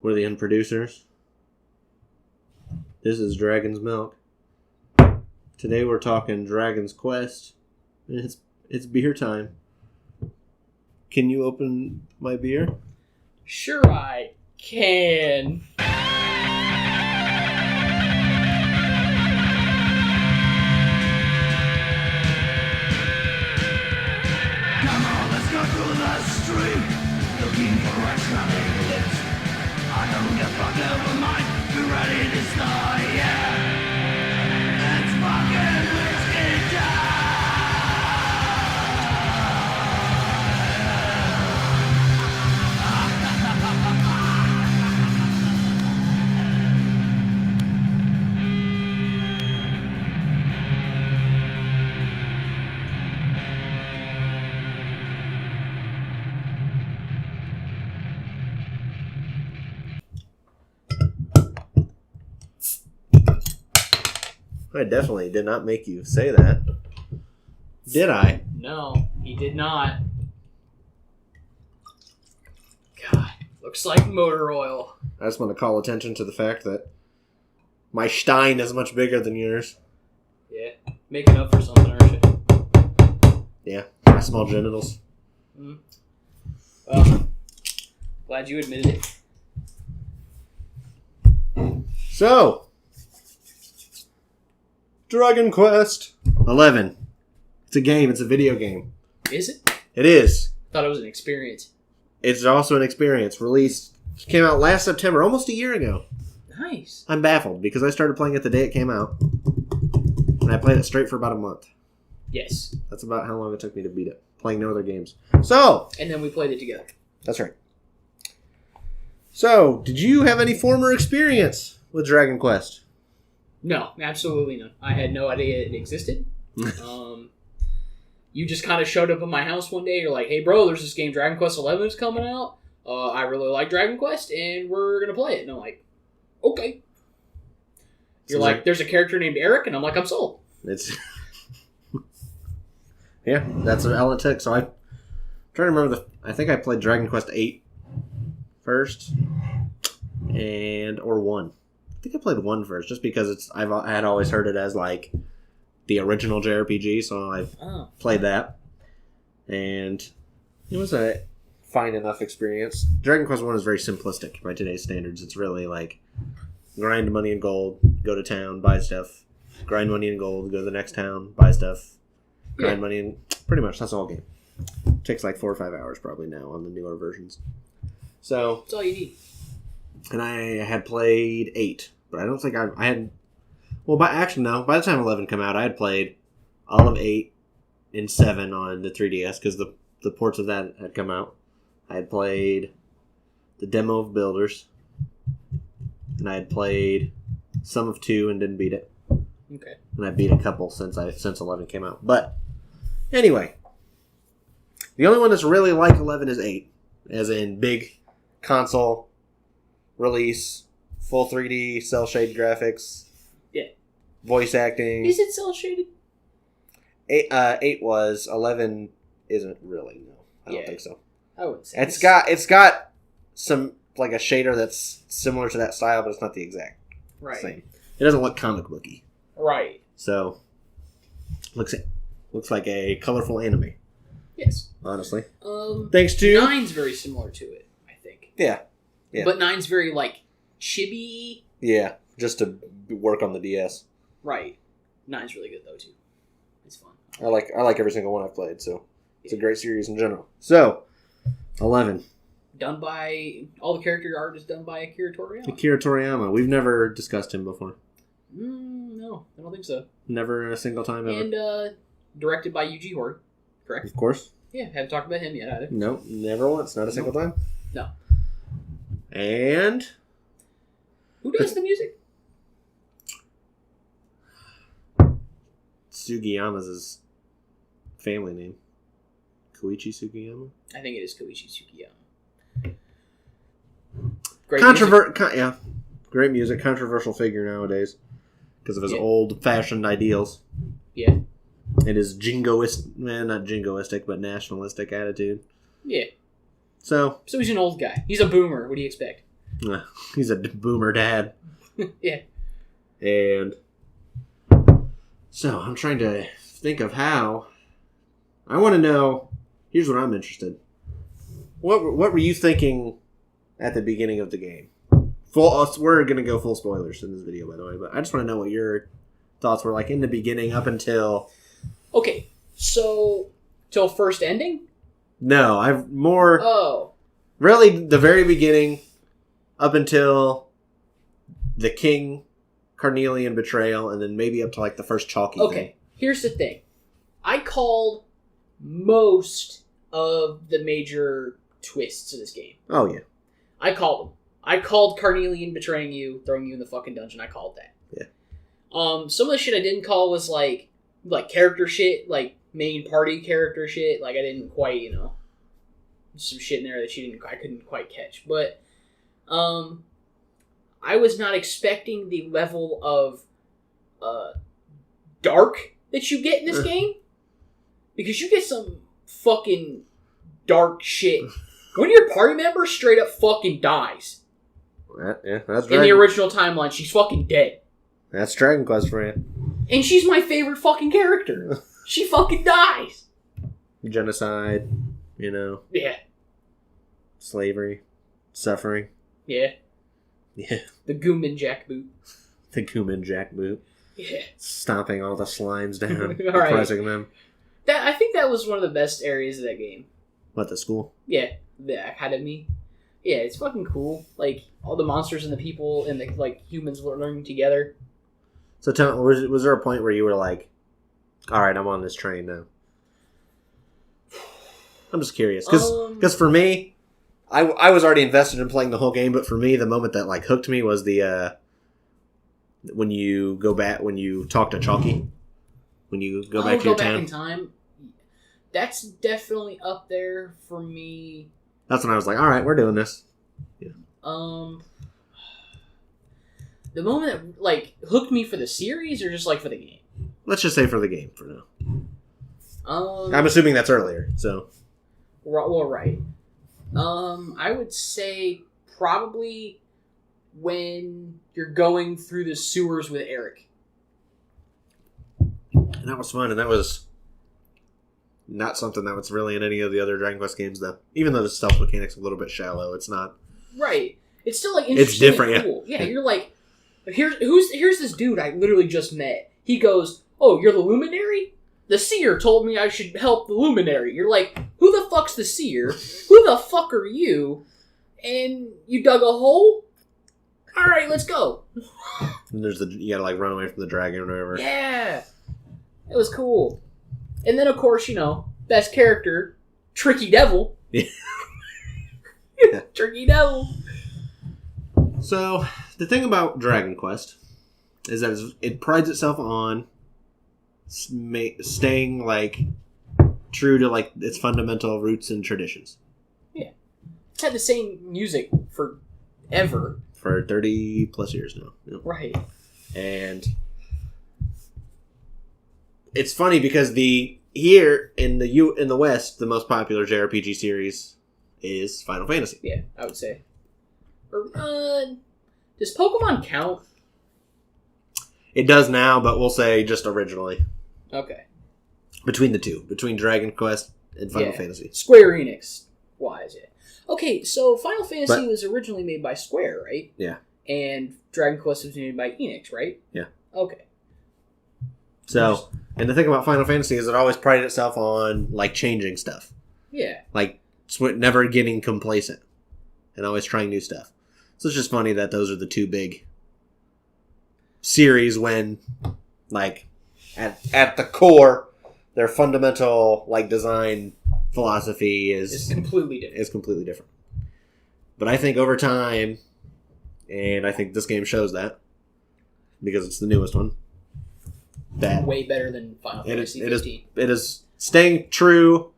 We're the Unproducers. This is Dragon's Milk. Today we're talking Dragon's Quest. And it's beer time. Can you open my beer? Sure I can. Come on, let's go through the street, looking for restaurant lips. I don't give a fuck, never mind. Be ready to start, yeah. It's fucking whiskey time. I definitely did not make you say that. Did I? No, he did not. God, looks like motor oil. I just want to call attention to the fact that my Stein is much bigger than yours. Yeah, making up for something, aren't you? Yeah, my small genitals. Well, glad you admitted it. So, Dragon Quest 11. It's a game. It's a video game. Is it? It is. Thought it was an experience. It's also an experience. Came out last September, almost a year ago. Nice. I'm baffled because I started playing it the day it came out. And I played it straight for about a month. Yes. That's about how long it took me to beat it. Playing no other games. So, And then we played it together. that's right. So, did you have any former experience with Dragon Quest? No, absolutely none. I had no idea it existed. You just kind of showed up at my house one day. You're like, hey, bro, there's this game, Dragon Quest 11 is coming out. I really like Dragon Quest, and we're going to play it. And I'm like, okay. You're like, there's a character named Eric, and I'm like, I'm sold. It's yeah, that's what all it took. So I'm trying to remember I think I played Dragon Quest 8 first, or 1. I think I played 1 first, just because I had always heard it as like the original JRPG, so I played that, and it was a fine enough experience. Dragon Quest 1 is very simplistic by today's standards. It's really like grind money and gold, go to town, buy stuff, grind money and gold, go to the next town, buy stuff, grind money, and pretty much that's the whole game. It takes like 4 or 5 hours probably now on the newer versions. So That's all you need. and I had played 8, but I don't think I had. Well, by the time 11 came out, I had played all of 8 and 7 on the 3DS because the ports of that had come out. I had played the demo of Builders, and I had played some of 2 and didn't beat it. Okay. And I beat a couple since 11 came out. But anyway, the only one that's really like 11 is 8, as in big console release, full 3D, cell shade graphics. Yeah. Voice acting. Is it cell shaded? 8 was. 11 isn't really. No, I don't think so. I would say It's got some like a shader that's similar to that style, but it's not the exact same. It doesn't look comic booky. Right. So looks like a colorful anime. Yes. Honestly. Thanks to 9's very similar to it, I think. Yeah. But 9's very like chibi. Yeah, just to work on the DS. Right. 9's really good though too. It's fun. I like every single one I've played, so it's a great series in general. So 11. Done by all the character art is done by Akira Toriyama. Akira Toriyama. We've never discussed him before. No, I don't think so. Never a single time ever. And directed by Yuji Horii, correct? Of course. Yeah, haven't talked about him yet either. No, never once. Not a single time. No. And Who does the music? Sugiyama's his family name. Koichi Sugiyama? I think it is Koichi Sugiyama. Great Yeah. Great music. Controversial figure nowadays because of his old-fashioned ideals. Yeah. And his not jingoistic, but nationalistic attitude. Yeah. So he's an old guy. He's a boomer. What do you expect? He's a boomer dad. Yeah. And so I'm trying to think of how. I want to know. Here's what I'm interested. What were you thinking at the beginning of the game? We're going to go full spoilers in this video, by the way, but I just want to know what your thoughts were like in the beginning up until... Okay, so... Till first ending? No, I've more... Oh. Really, the very beginning up until the King Carnelian betrayal, and then maybe up to like the first Chalky thing. Okay, here's the thing. I called most of the major twists of this game. Oh, yeah. I called them. I called Carnelian betraying you, throwing you in the fucking dungeon. I called that. Yeah. Some of the shit I didn't call was like character shit, like main party character shit. Like I didn't quite, some shit in there that I couldn't quite catch. But I was not expecting the level of dark that you get in this game, because you get some fucking dark shit. When your party member straight up fucking dies. Yeah, that's in the original timeline, she's fucking dead. That's Dragon Quest for you. And she's my favorite fucking character. She fucking dies. Genocide, Yeah. Slavery, suffering. Yeah. Yeah. The Goomin jackboot. The Goomin jackboot. Yeah. Stomping all the slimes down, All right. pressing them. I think that was one of the best areas of that game. What, the school? Yeah. The academy. Yeah, it's fucking cool. Like, all the monsters and the people and the, humans learning together. So tell me, was there a point where you were like, alright, I'm on this train now? I'm just curious. Because for me, I was already invested in playing the whole game, but for me, the moment that, hooked me was the, when you talk to Chalky. When you go back to your town. Back in time? That's definitely up there for me. That's when I was like, alright, we're doing this. Yeah. The moment that, hooked me for the series or just, for the game? Let's just say for the game for now. I'm assuming that's earlier, so. Well, right. I would say probably when you're going through the sewers with Eric. And that was fun, and that was not something that was really in any of the other Dragon Quest games, though. Even though the stealth mechanic's a little bit shallow, it's not. Right. It's still, interesting. It's different, and cool. Yeah, you're like, here's this dude I literally just met. He goes, oh, you're the Luminary? The Seer told me I should help the Luminary. You're like, who the fuck's the Seer? Who the fuck are you? And you dug a hole? Alright, let's go. And you gotta, run away from the dragon or whatever. Yeah. It was cool. And then, of course, best character, Tricky Devil. Yeah. Tricky Devil. So, the thing about Dragon Quest is that it prides itself on staying, true to, its fundamental roots and traditions. Yeah. It's had the same music forever. For 30 plus years now. Right. And it's funny because here in the West, the most popular JRPG series is Final Fantasy. Yeah, I would say. Does Pokemon count? It does now, but we'll say just originally. Okay. Between the two. Between Dragon Quest and Final Fantasy. Square Enix wise, yeah. Okay, so Final Fantasy was originally made by Square, right? Yeah. And Dragon Quest was made by Enix, right? Yeah. Okay. So, and the thing about Final Fantasy is it always prided itself on, changing stuff. Yeah. Never getting complacent. And always trying new stuff. So it's just funny that those are the two big series when, at the core, their fundamental, design philosophy is completely different. But I think over time, and I think this game shows that, because it's the newest one, that way better than Final Fantasy 15. It is staying true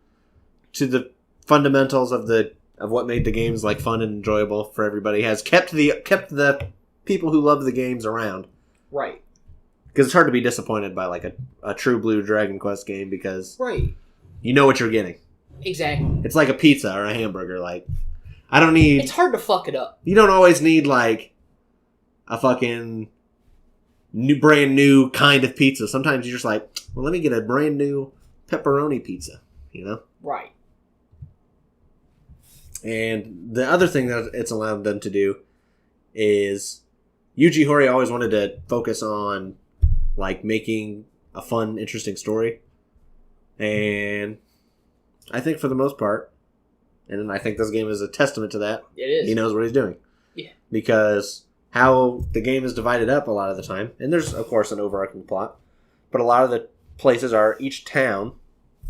to the fundamentals of what made the games fun and enjoyable for everybody. Has kept the people who love the games around. Right. Because it's hard to be disappointed by a true blue Dragon Quest game because right. You know what you're getting. Exactly. It's like a pizza or a hamburger. I don't need... It's hard to fuck it up. You don't always need, like, a fucking brand new kind of pizza. Sometimes you're just like, well, let me get a brand new pepperoni pizza, you know? Right. And the other thing that it's allowed them to do is Yuji Horii always wanted to focus on, like, making a fun, interesting story. And I think for the most part, and I think this game is a testament to that, It is. he knows what he's doing. Yeah. Because how the game is divided up a lot of the time, and there's, of course, an overarching plot, but a lot of the places are each town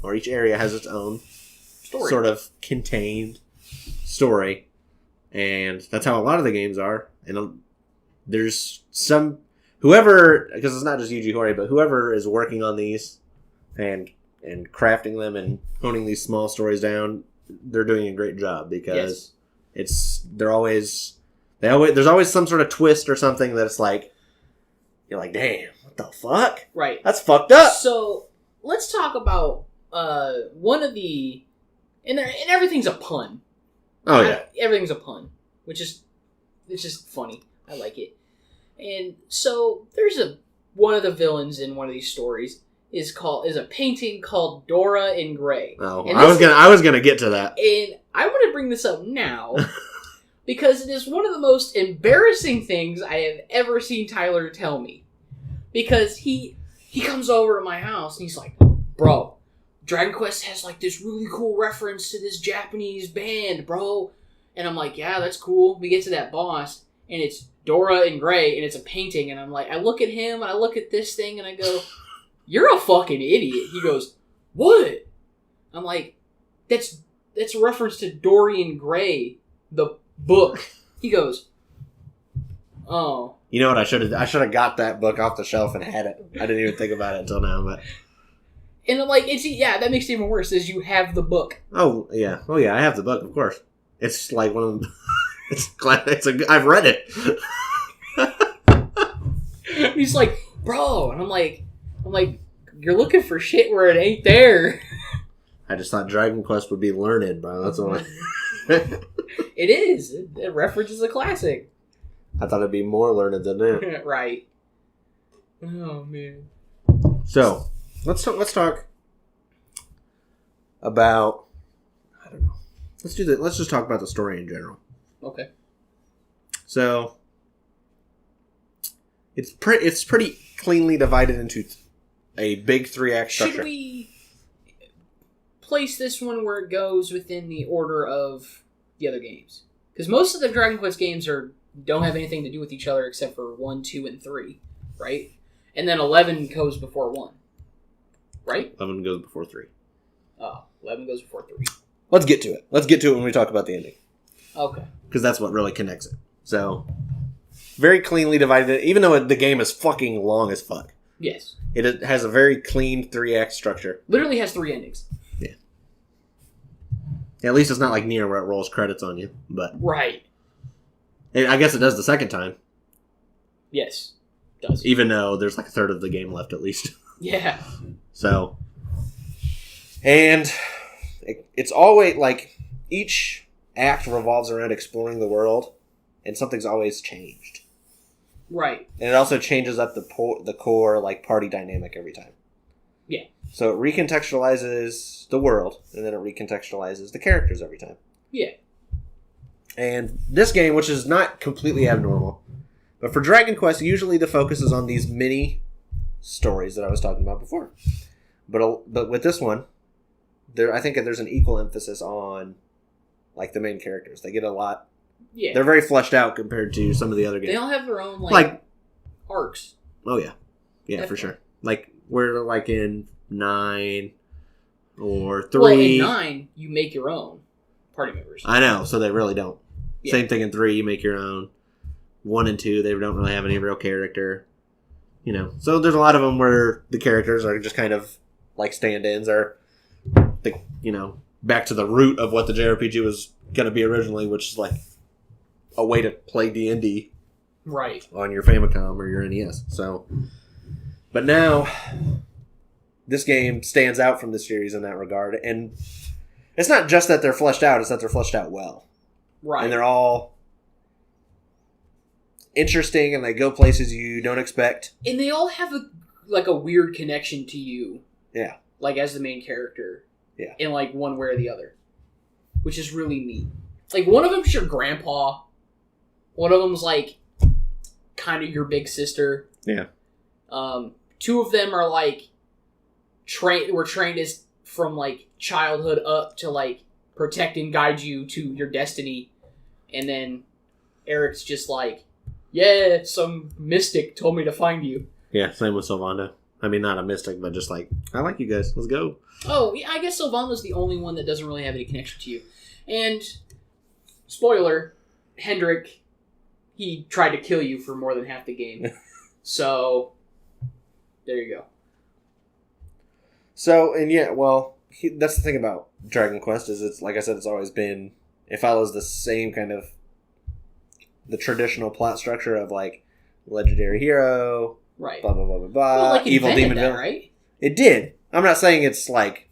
or each area has its own Story. sort of contained story, and that's how a lot of the games are. And there's some whoever, because it's not just Yuji Horii, but whoever is working on these and crafting them and honing these small stories down, they're doing a great job, because there's always some sort of twist or something that it's like, you're like, damn, what the fuck? Right. That's fucked up. So let's talk about one of the, and everything's a pun. Oh yeah, everything's a pun, it's just funny. I like it. And so there's one of the villains in one of these stories is a painting called Dora in Gray. Oh, and I was gonna get to that. And I want to bring this up now because it is one of the most embarrassing things I have ever seen Tyler tell me. Because he comes over to my house and he's like, bro, Dragon Quest has like this really cool reference to this Japanese band, bro. And I'm like, yeah, that's cool. We get to that boss and it's Dora in Gray and it's a painting. And I'm like, I look at him and I look at this thing and I go, you're a fucking idiot. He goes, what? I'm like, that's a reference to Dorian Gray, the book. He goes, oh. You know what? I should have got that book off the shelf and had it. I didn't even think about it until now, but. And I'm like, that makes it even worse, is you have the book. Oh yeah, I have the book, of course. It's like one of them. I've read it. He's like, bro, and I'm like, you're looking for shit where it ain't there. I just thought Dragon Quest would be learned, bro. That's all. It is. It references a classic. I thought it'd be more learned than that. Right. Oh man. So let's talk about. I don't know. Let's do that. Let's just talk about the story in general. Okay. So it's pretty cleanly divided into a big 3-act structure. Should we place this one where it goes within the order of the other games? Because most of the Dragon Quest games don't have anything to do with each other except for 1, 2, and 3, right? And then 11 goes before 1, right? 11 goes before 3. Oh, 11 goes before 3. Let's get to it. Let's get to it when we talk about the ending. Okay. Because that's what really connects it. So, very cleanly divided, even though the game is fucking long as fuck. Yes. It has a very clean 3-act structure. Literally has 3 endings. Yeah. At least it's not like Nier where it rolls credits on you. But right. I guess it does the second time. Yes. It does. Even though there's like a third of the game left at least. Yeah. So. And it's always like each act revolves around exploring the world. And something's always changed. Right. And it also changes up the core like party dynamic every time. Yeah. So it recontextualizes the world, and then it recontextualizes the characters every time. Yeah. And this game, which is not completely abnormal, but for Dragon Quest, usually the focus is on these mini stories that I was talking about before. But with this one, I think there's an equal emphasis on like the main characters. They get a lot. Yeah. They're very fleshed out compared to some of the other games. They all have their own like arcs. Oh yeah. Yeah, definitely. For sure. Like we're like in 9 or 3. Well, in 9, you make your own party members. I know, so they really don't. Yeah. Same thing in 3, you make your own. 1 and 2, they don't really have any real character. You know, so there's a lot of them where the characters are just kind of like stand-ins, or back to the root of what the JRPG was going to be originally, which is like a way to play D&D right on your Famicom or your NES. So, but now this game stands out from the series in that regard, and it's not just that they're fleshed out; it's that they're fleshed out well. Right. And they're all interesting, and they go places you don't expect. And they all have a weird connection to you. Yeah. Like, as the main character. Yeah. In, like, one way or the other. Which is really neat. Like, one of them's your grandpa. One of them's, like, kind of your big sister. Yeah. Two of them are, like, were trained as from, like, childhood up to, like, protect and guide you to your destiny. And then Eric's just like, yeah, some mystic told me to find you. Yeah, same with Sylvanda. I mean, not a mystic, but just like, I like you guys. Let's go. Oh, yeah, I guess Sylvanda's the only one that doesn't really have any connection to you. And, spoiler, Hendrik, he tried to kill you for more than half the game. So, there you go. So, and yeah, well, that's the thing about Dragon Quest, is it's, like I said, it's always been, it follows the same kind of, the traditional plot structure of, like, legendary hero, right? Blah, blah, blah, blah, blah, well, like, evil demon that, villain. right? It did. I'm not saying it's, like,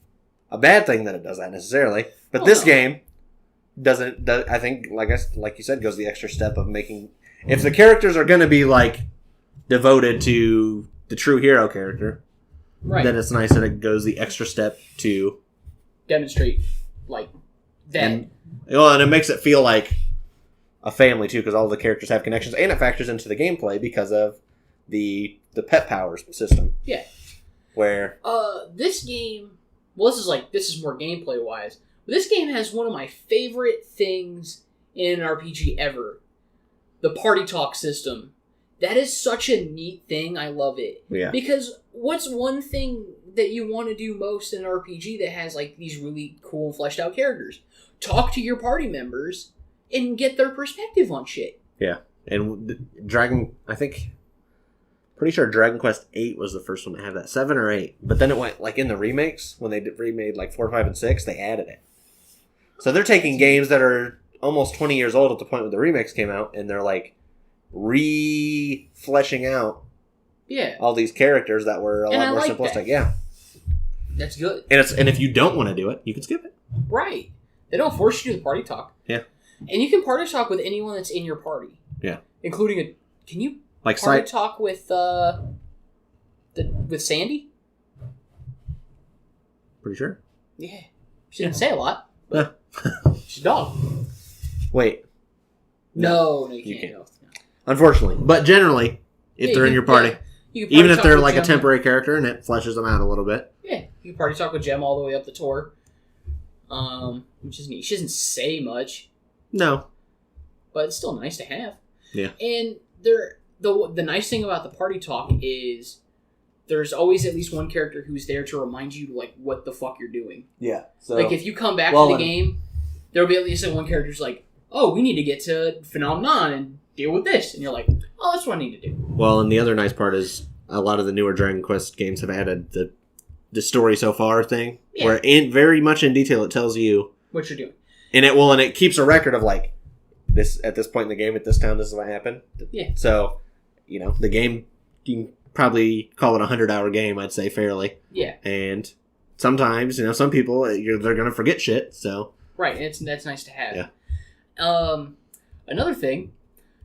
a bad thing that it does that necessarily, but this game doesn't, I think, like you said, goes the extra step of making, if the characters are going to be, like, devoted to the true hero character, right, then it's nice that it goes the extra step to demonstrate, like, that. And it makes it feel like a family, too, because all the characters have connections, and it factors into the gameplay because of the pet powers system. Yeah. Where... this game... Well, this is more gameplay-wise. But this game has one of my favorite things in an RPG ever. The party talk system. That is such a neat thing. I love it. Yeah. Because what's one thing that you want to do most in an RPG that has, like, these really cool and fleshed out characters? Talk to your party members and get their perspective on shit. Yeah. And pretty sure Dragon Quest 8 was the first one to have that. 7 or 8. But then it went, like, in the remakes, when they remade, like, 4, 5, and 6, they added it. So they're taking games that are almost 20 years old at the point when the remakes came out, and they're, like, fleshing out all these characters that were a lot more simplistic. That. Yeah. That's good. And if you don't want to do it, you can skip it. Right. They don't force you to do the party talk. Yeah. And you can party talk with anyone that's in your party. Yeah. Including can you like party talk with with Sandy? Pretty sure. Yeah. She didn't say a lot. Yeah. She's a dog. Wait. No, you can't. No. Unfortunately. But generally, if they're in your party, even if they're like a temporary character and it fleshes them out a little bit. Yeah. You can party talk with Jem all the way up the tour. Which is neat. She doesn't say much. No. But it's still nice to have. Yeah. And the nice thing about the party talk is there's always at least one character who's there to remind you, like, what the fuck you're doing. Yeah. So, like, if you come back to the game, there'll be at least one character who's like, oh, we need to get to Phenomenon and deal with this. And you're like, oh, that's what I need to do. Well, and the other nice part is a lot of the newer Dragon Quest games have added the story so far thing, where very much in detail it tells you what you're doing. And it keeps a record of, like, this at this point in the game, at this town, this is what happened. Yeah. So, the game, you can probably call it a 100-hour game, I'd say, fairly. Yeah. And sometimes, some people, they're going to forget shit, so. Right, and that's nice to have. Yeah. Another thing,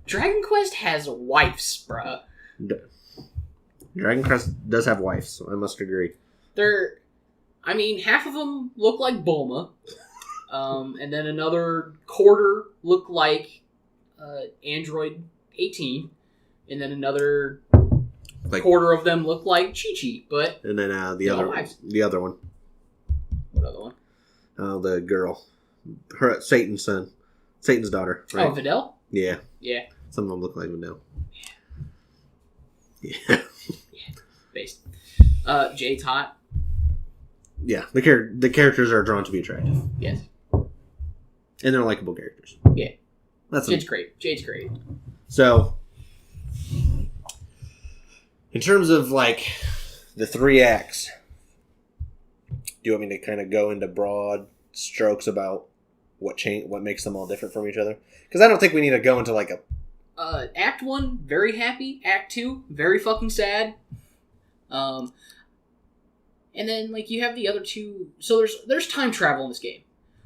Dragon Quest has wives, bruh. Dragon Quest does have wives, I must agree. Half of them look like Bulma. And then another quarter look like Android 18. And then another quarter of them look like Chi-Chi. But and then the other one. What other one? Oh, the girl. Satan's son. Satan's daughter. Right? Oh, Videl? Yeah. Yeah. Some of them look like Videl. Yeah. Yeah. Based. Jade's hot. Yeah. The characters are drawn to be attractive. Yes. And they're likable characters. Yeah. Jade's great. So, in terms of, like, the 3 acts, do you want me to kind of go into broad strokes about what makes them all different from each other? Because I don't think we need to go into, like, Act 1, very happy. Act 2, very fucking sad. And then, like, you have the other two. So there's time travel in this game.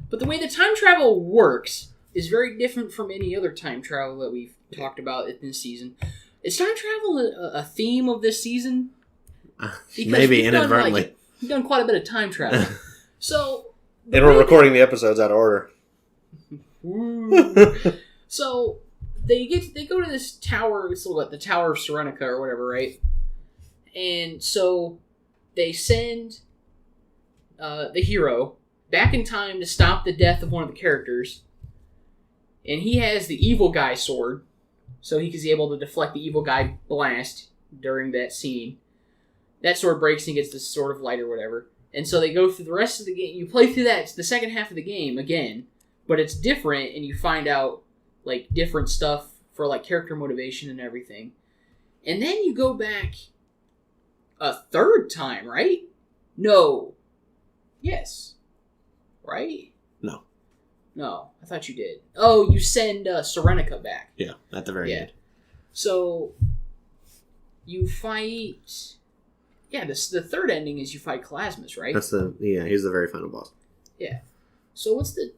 But the way the time travel works is very different from any other time travel that we've talked about in this season. Is time travel a theme of this season? Maybe inadvertently. We've done quite a bit of time travel. So, and we're recording the episodes out of order. So they go to this tower. It's the Tower of Serenica or whatever, right? And so they send the hero back in time to stop the death of one of the characters, and he has the evil guy sword, so he's able to deflect the evil guy blast during that scene. That sword breaks and he gets this sword of light or whatever. And so they go through the rest of the game. You play through that. It's the second half of the game again, but it's different, and you find out like different stuff for like character motivation and everything. And then you go back a third time, right? No. Yes. Right? No. I thought you did. Oh, you send Serenica back. Yeah, at the very end. So you fight. Yeah, the third ending is you fight Calasmus, right? He's the very final boss. Yeah. So what's the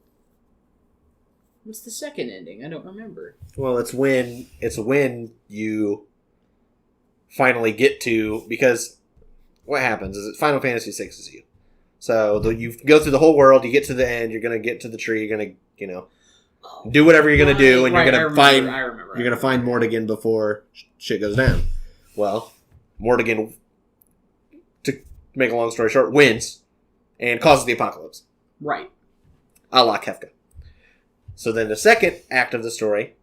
second ending? I don't remember. Well, it's when you finally get to, because what happens is Final Fantasy VI is you. So you go through the whole world, you get to the end, you're gonna get to the tree, you're gonna do whatever you're gonna do, and you're gonna find Mortigan before shit goes down. Well, Mortigan, to make a long story short, wins and causes the apocalypse. Right. A la Kefka. So then the second act of the story,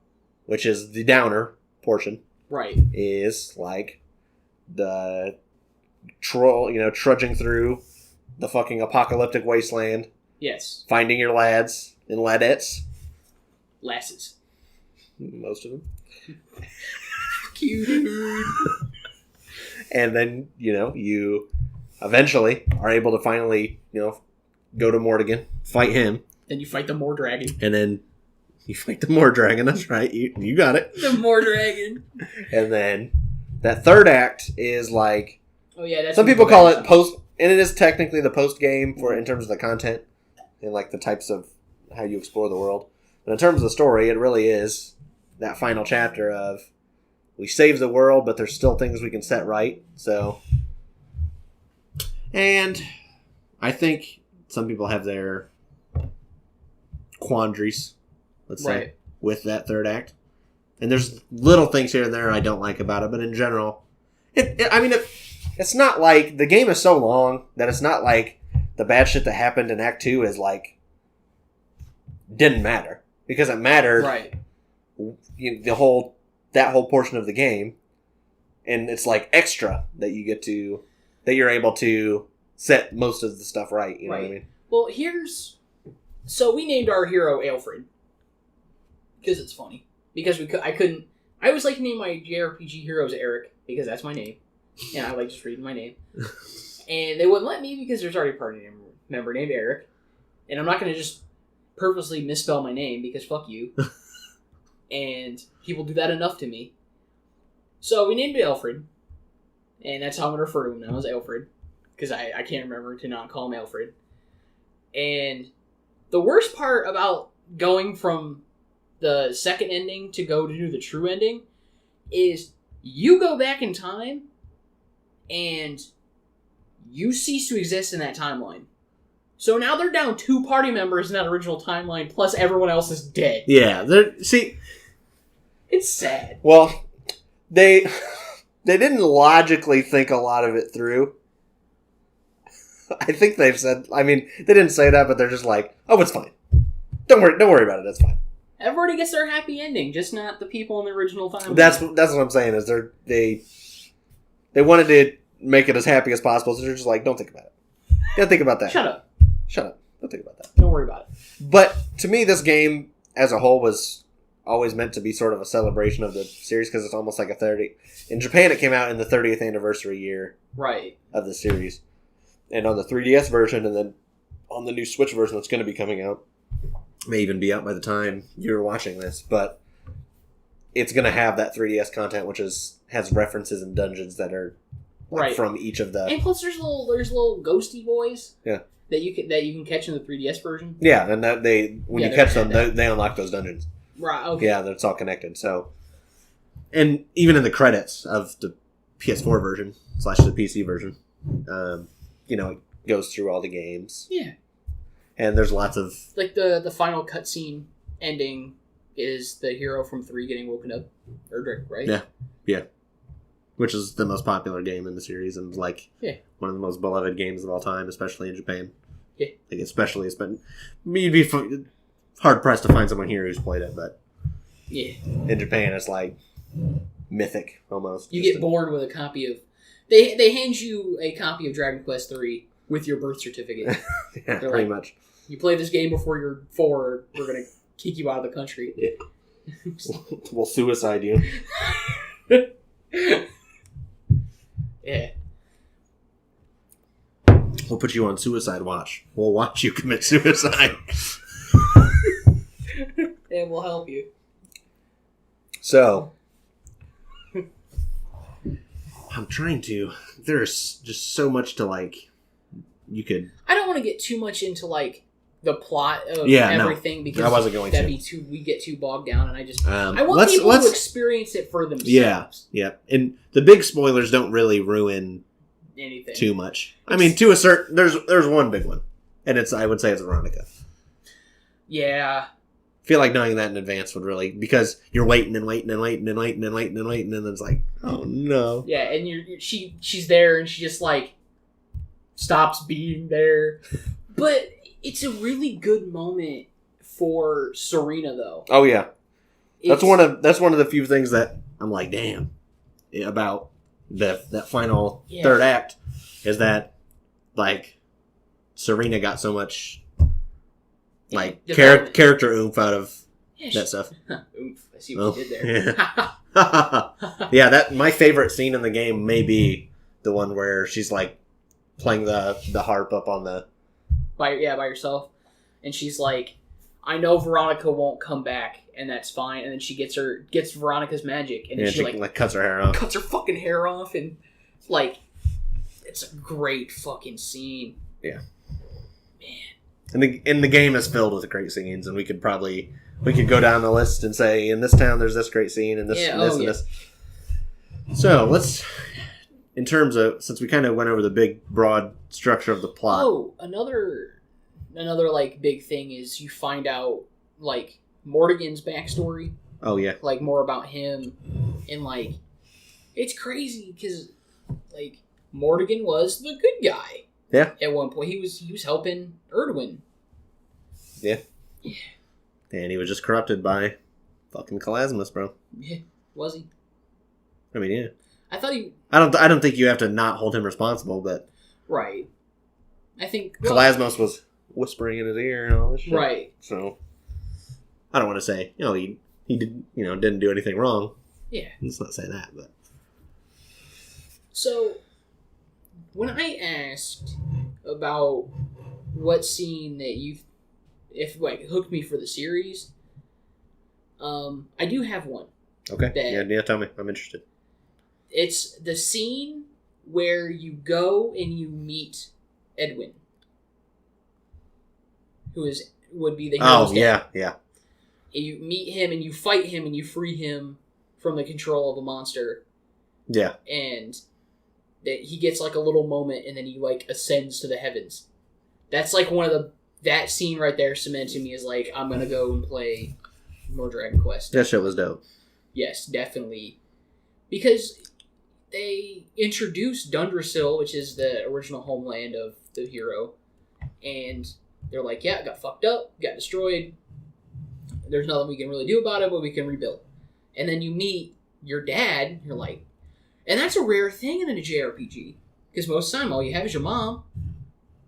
which is the downer portion, right, is like the troll, trudging through the fucking apocalyptic wasteland. Yes. Finding your lads and ladettes. Lasses. Most of them. Cute, dude. And then, you eventually are able to finally, go to Mortigan, fight him. Then you fight the Mordragon. And then you fight the Mordragon, that's right. You got it. The Mordragon. And then that third act is like... Oh, yeah, that's... Some people call it post... And it is technically the post-game in terms of the content and like the types of how you explore the world. But in terms of the story, it really is that final chapter of we save the world, but there's still things we can set right. So... And I think some people have their quandaries, let's say, with that third act. And there's little things here and there I don't like about it, but in general, it's not like the game is so long that it's not like the bad shit that happened in Act 2 is like didn't matter, because it mattered. Right. That whole portion of the game, and it's like extra that you're able to set most of the stuff right. You know what I mean? Well, so we named our hero Alfred because it's funny. Because I always like to name my JRPG heroes Eric because that's my name. And I like just reading my name. And they wouldn't let me because there's already a party member named Eric. And I'm not going to just purposely misspell my name because fuck you. And people do that enough to me. So we named it Alfred. And that's how I'm going to refer to him now, as Alfred. Because I can't remember to not call him Alfred. And the worst part about going from the second ending to go to do the true ending is you go back in time and you cease to exist in that timeline. So now they're down 2 party members in that original timeline, plus everyone else is dead. Yeah, it's sad. Well, they didn't logically think a lot of it through. I think they've said, they didn't say that, but they're just like, oh, it's fine. Don't worry about it, that's fine. Everybody gets their happy ending, just not the people in the original timeline. That's what I'm saying, is they wanted to make it as happy as possible, so they're just like, don't think about it. Don't think about that. Shut up. Don't think about that. Don't worry about it. But to me, this game as a whole was always meant to be sort of a celebration of the series, because it's almost like a 30... In Japan, it came out in the 30th anniversary year of the series. And on the 3DS version, and then on the new Switch version that's going to be coming out, may even be out by the time you're watching this, but it's going to have that 3DS content, which has references and dungeons that are from each of the... And plus there's little ghosty boys. Yeah. that you can catch in the 3DS version. Yeah, and that when you catch them, they unlock those dungeons. Right. Okay. Yeah, that's all connected. So, and even in the credits of the PS4 version / the PC version, it goes through all the games. Yeah. And there's lots of like the final cutscene ending is the hero from 3 getting woken up, Erdrick, right? Yeah. Which is the most popular game in the series and one of the most beloved games of all time, especially in Japan. Yeah. Like especially, you'd be hard pressed to find someone here who's played it, but yeah, in Japan it's like mythic almost. You get born with a copy of. They hand you a copy of Dragon Quest III with your birth certificate. Yeah, pretty much. You play this game before you're 4, we're gonna kick you out of the country. Yeah. We'll suicide you. Yeah. We'll put you on suicide watch. We'll watch you commit suicide. And we'll help you. So, I'm trying to. There's just so much to you could. I don't want to get too much into the plot of everything because I wasn't going to. We get too bogged down, and I want let's people to experience it for themselves. Yeah, and the big spoilers don't really ruin anything too much. I mean, to a certain, there's one big one, and I would say it's Veronica. Yeah. I feel like knowing that in advance would really, because you're waiting and waiting and waiting and waiting and waiting and waiting, and then it's like, oh no. Yeah, and she's there, and she just stops being there. But it's a really good moment for Serena, though. Oh yeah, that's one of the few things that I'm like, damn, about that final third act is that Serena got so much character oomph out of that stuff. Oomph, I see what you did there. Yeah. Yeah, that my favorite scene in the game may be the one where she's playing the harp up on the by herself, and she's like, I know Veronica won't come back, and that's fine. And then she gets Veronica's magic, and then she cuts her hair off, cuts her fucking hair off, and it's a great fucking scene. Yeah, man. And the game is filled with great scenes, and we could go down the list and say, in this town there's this great scene, and this and this and this. So let's, in terms of, since we kind of went over the big broad structure of the plot. Oh, another big thing is you find out Mortigan's backstory. Oh yeah, more about him, and it's crazy because Mortigan was the good guy. Yeah. At one point, he was helping Erdwin. Yeah. Yeah. And he was just corrupted by fucking Kalasmus, bro. Yeah. Was he? I mean, yeah. I thought he. I don't think you have to not hold him responsible, but. Right. I think Kalasmus was whispering in his ear and all this shit. Right. So. I don't want to say he didn't do anything wrong. Yeah. Let's not say that, but. So, when I asked about what scene that hooked me for the series, I do have one. Okay. Yeah, tell me. I'm interested. It's the scene where you go and you meet Edwin, who would be the hero's dad. Yeah. And you meet him and you fight him and you free him from the control of a monster. Yeah. And that he gets a little moment and then he ascends to the heavens. That's that scene right there cemented me as I'm gonna go and play more Dragon Quest. That shit was dope. Yes, definitely. Because they introduced Dundrasil, which is the original homeland of the hero, and they're yeah, got fucked up, got destroyed. There's nothing we can really do about it, but we can rebuild. And then you meet your dad, you're and that's a rare thing in a JRPG. Because most of the time, all you have is your mom.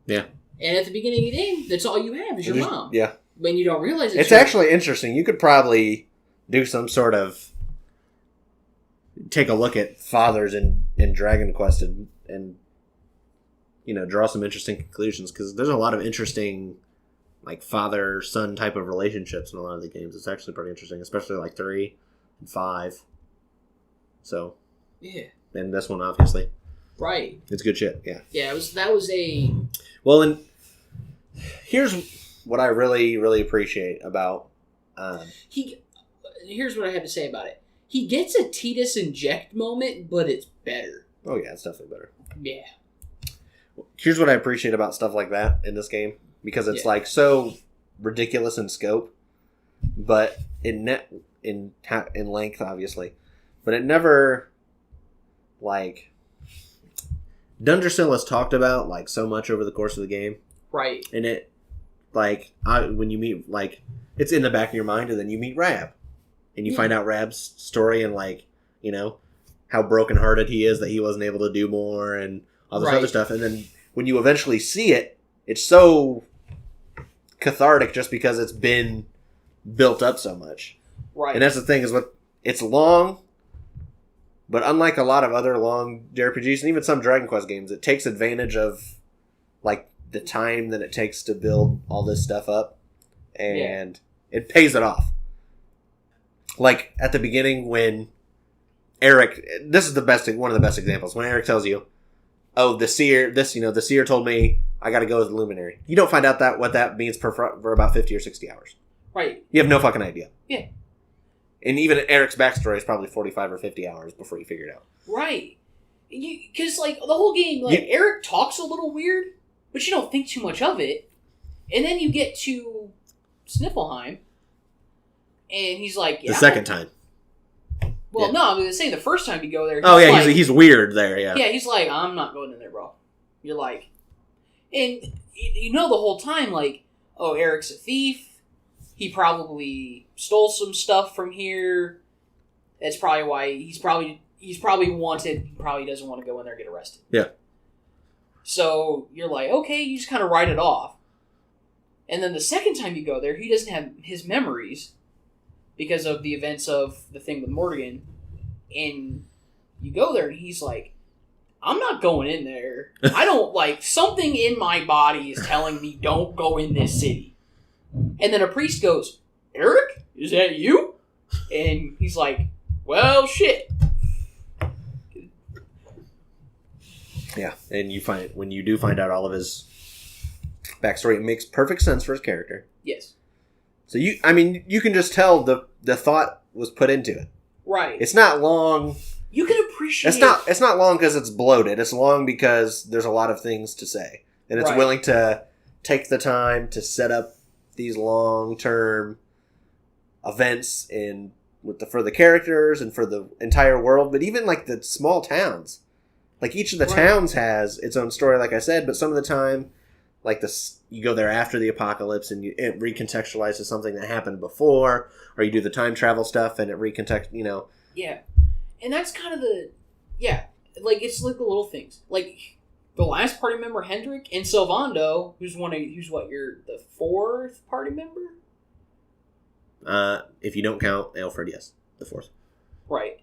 Yeah. And at the beginning of the game, that's all you have is your mom. Yeah. When you don't realize it's actually interesting. You could probably do some sort of take a look at fathers in Dragon Quest and draw some interesting conclusions, because there's a lot of interesting father-son type of relationships in a lot of the games. It's actually pretty interesting, especially 3 and 5. So yeah, and this one obviously right. It's good shit. Yeah. Yeah, that was a well, and Here's what I really, really appreciate about Here's what I have to say about it. He gets a Titus inject moment, but it's better. Oh yeah, it's definitely better. Yeah. Here's what I appreciate about stuff like that in this game, because it's like so ridiculous in scope, but in length, obviously, but it never like Dundersill is talked about like so much over the course of the game, right? And it like when you meet like it's in the back of your mind, and then you meet Rab, and you find out Rab's story and like how brokenhearted he is that he wasn't able to do more and all this other stuff, and then when you eventually see it, it's so cathartic just because it's been built up so much. Right. And that's the thing, is what it's long, but unlike a lot of other long JRPGs and even some Dragon Quest games, it takes advantage of like the time that it takes to build all this stuff up, and it pays it off. Like at the beginning when Eric, this is one of the best examples, when Eric tells you, oh, the seer told me I got to go with the Luminary. You don't find out what that means for about 50 or 60 hours. Right. You have no fucking idea. Yeah. And even Eric's backstory is probably 45 or 50 hours before you figure it out. Right. Because, like, the whole game, Eric talks a little weird, but you don't think too much of it. And then you get to Sniffleheim, and he's like... The second time. Well, no, I was saying the first time you go there... He's weird there, yeah. Yeah, he's like, I'm not going in there, bro. You're like... And you know the whole time, like, oh, Eric's a thief. He probably stole some stuff from here. That's probably why he's probably wanted. He probably doesn't want to go in there and get arrested. Yeah. So you're like, okay, you just kind of write it off. And then the second time you go there, he doesn't have his memories because of the events of the thing with Morgan. And you go there and he's like, I'm not going in there. I don't something in my body is telling me don't go in this city. And then a priest goes, Eric, is that you? And he's like, well, shit. Yeah, and when you do find out all of his backstory, it makes perfect sense for his character. Yes. So you can just tell the thought was put into it. Right. It's not long. You can appreciate It's not long because it's bloated. It's long because there's a lot of things to say. And it's willing to take the time to set up these long-term events for the characters and for the entire world, but even like the small towns. Like each of the towns has its own story, like I said, but some of the time, like you go there after the apocalypse and it recontextualizes something that happened before, or you do the time travel stuff and it Yeah. And that's kind of it's like the little things. Like the last party member, Hendrik, and Sylvando, who's the fourth party member? If you don't count Alfred, yes, the fourth. Right.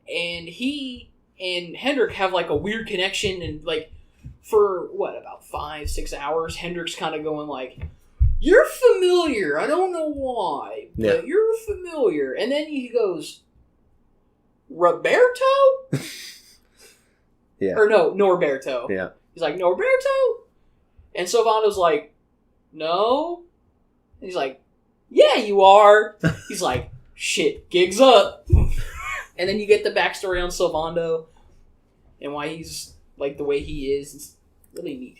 And he and Hendrik have like a weird connection, and like for about 5-6 hours, Hendrik's kind of going like, you're familiar, I don't know why, but you're familiar. And then he goes, Roberto? Yeah. Or no, Norberto. Yeah. He's like, Norberto? And Sylvando's like, no. And he's like, yeah, you are. He's like, shit, gig's up. And then you get the backstory on Sylvando and why he's like the way he is. It's really neat.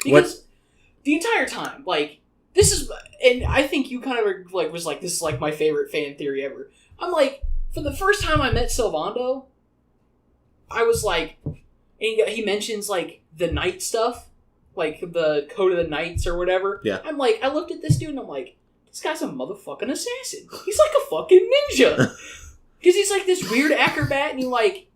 Because the entire time, like, this is, and I think you kind of like was like, this is like my favorite fan theory ever. I'm like, for the first time I met Sylvando, I was like, and he mentions like the knight stuff, like the Code of the Knights or whatever. Yeah. I'm like, I looked at this dude and I'm like, this guy's a motherfucking assassin. He's like a fucking ninja. Because he's like this weird acrobat and he like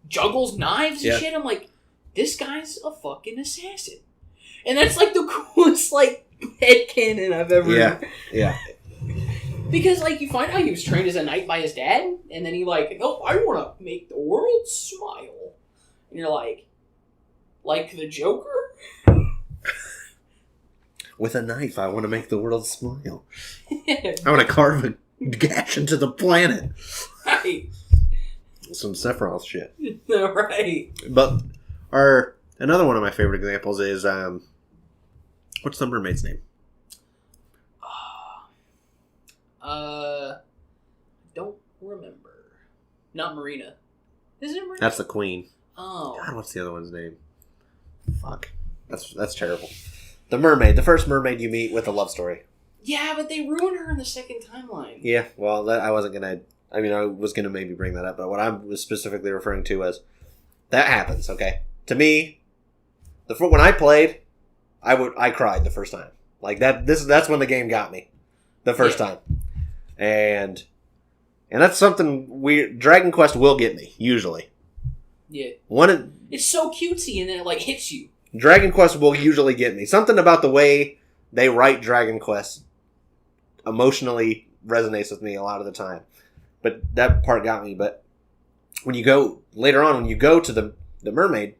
juggles knives and shit. I'm like, this guy's a fucking assassin. And that's like the coolest like headcanon I've ever. Yeah. Yeah. Because, like, you find out he was trained as a knight by his dad, and then he, like, oh, I want to make the world smile. And you're like the Joker? With a knife, I want to make the world smile. I want to carve a gash into the planet. Right. Some Sephiroth shit. Right. But another one of my favorite examples is What's the mermaid's name? Don't remember. Not Marina. Is it Marina? That's the queen. Oh. God, what's the other one's name? Fuck. That's terrible. The mermaid. The first mermaid you meet with a love story. Yeah, but they ruined her in the second timeline. Yeah, well, I wasn't going to... I mean, I was going to maybe bring that up, but what I was specifically referring to was... That happens, okay? To me, when I played, I cried the first time. Like, that's when the game got me. The first time. And that's something weird. Dragon Quest will get me, usually. Yeah. It's so cutesy, and then it, like, hits you. Dragon Quest will usually get me. Something about the way they write Dragon Quest emotionally resonates with me a lot of the time. But that part got me. But when you go to the mermaid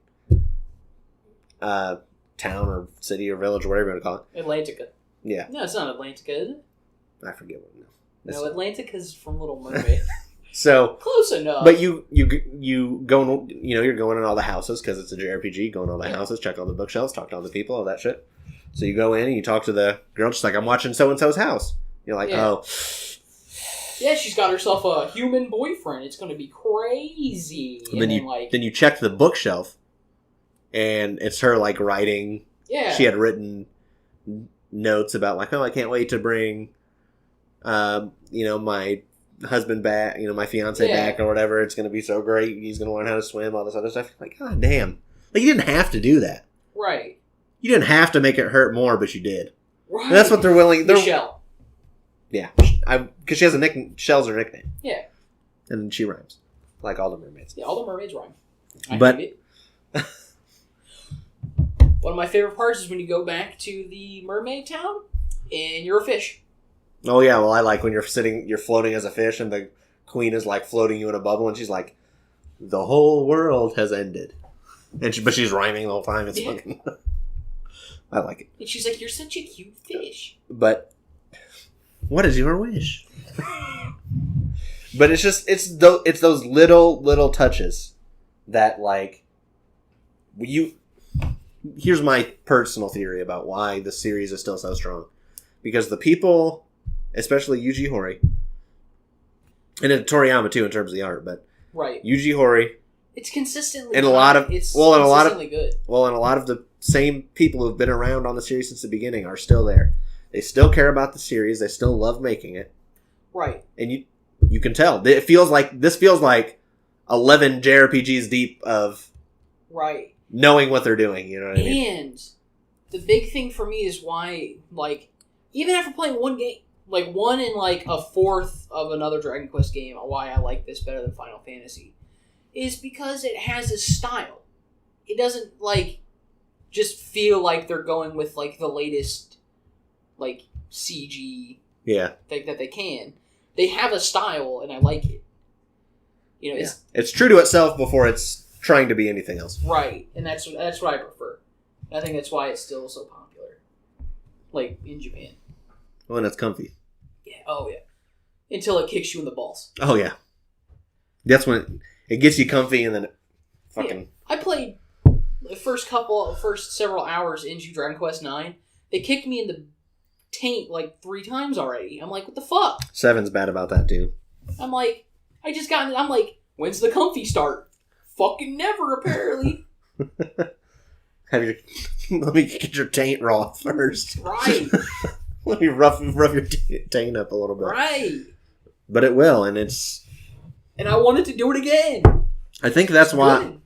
town or city or village or whatever you want to call it. Atlantica. Yeah. No, it's not Atlantica, is it? I forget what. No, Atlantica's from Little Mermaid. So close enough. But you go, you're going in all the houses because it's a JRPG. Go in all the houses, check all the bookshelves, talk to all the people, all that shit. So you go in and you talk to the girl, just like, I'm watching so and so's house. You're like, oh, yeah, she's got herself a human boyfriend. It's going to be crazy. And then you check the bookshelf, and it's her like writing. Yeah, she had written notes about like, oh, I can't wait to bring, my husband back, my fiance back or whatever. It's going to be so great. He's going to learn how to swim, all this other stuff. Like, God damn. Like, you didn't have to do that. Right. You didn't have to make it hurt more, but you did. Right. And that's what they're willing. Michelle. Yeah. Because she has a nickname. Shell's her nickname. Yeah. And she rhymes. Like all the mermaids. Yeah, all the mermaids rhyme. I hate it. One of my favorite parts is when you go back to the mermaid town and you're a fish. Oh, yeah. Well, I like when you're floating as a fish and the queen is like floating you in a bubble and she's like, the whole world has ended. But she's rhyming the whole time. It's fucking... I like it. And she's like, you're such a cute fish. But what is your wish? But it's those little touches that like here's my personal theory about why the series is still so strong. Because the people, especially Yuji Horii, and Toriyama too in terms of the art, but right. Yuji Horii, it's consistently and a lot of good. and a lot of the same people who've been around on the series since the beginning are still there. They still care about the series. They still love making it. Right. And you can tell. This feels like 11 JRPGs deep of knowing what they're doing. You know what I mean? And the big thing for me is why, like, even after playing one game, like one and like a fourth of another Dragon Quest game, why I like this better than Final Fantasy, is because it has a style. It doesn't like just feel like they're going with like the latest like CG thing that they can. They have a style, and I like it. It's true to itself before it's trying to be anything else. Right, and that's what I prefer. I think that's why it's still so popular, like in Japan. Oh, and it's comfy. Yeah. Oh, yeah. Until it kicks you in the balls. Oh, yeah. That's when it gets you comfy, and then it fucking. Yeah. I played the first several hours into Dragon Quest IX. They kicked me in the taint like 3 times already. I'm like, what the fuck? 7's bad about that too. I'm like, I'm like, when's the comfy start? Fucking never, apparently. Let me get your taint raw first. Right. Let me rough your taint up a little bit. Right. But it will, and it's. And I wanted to do it again. I think that's why.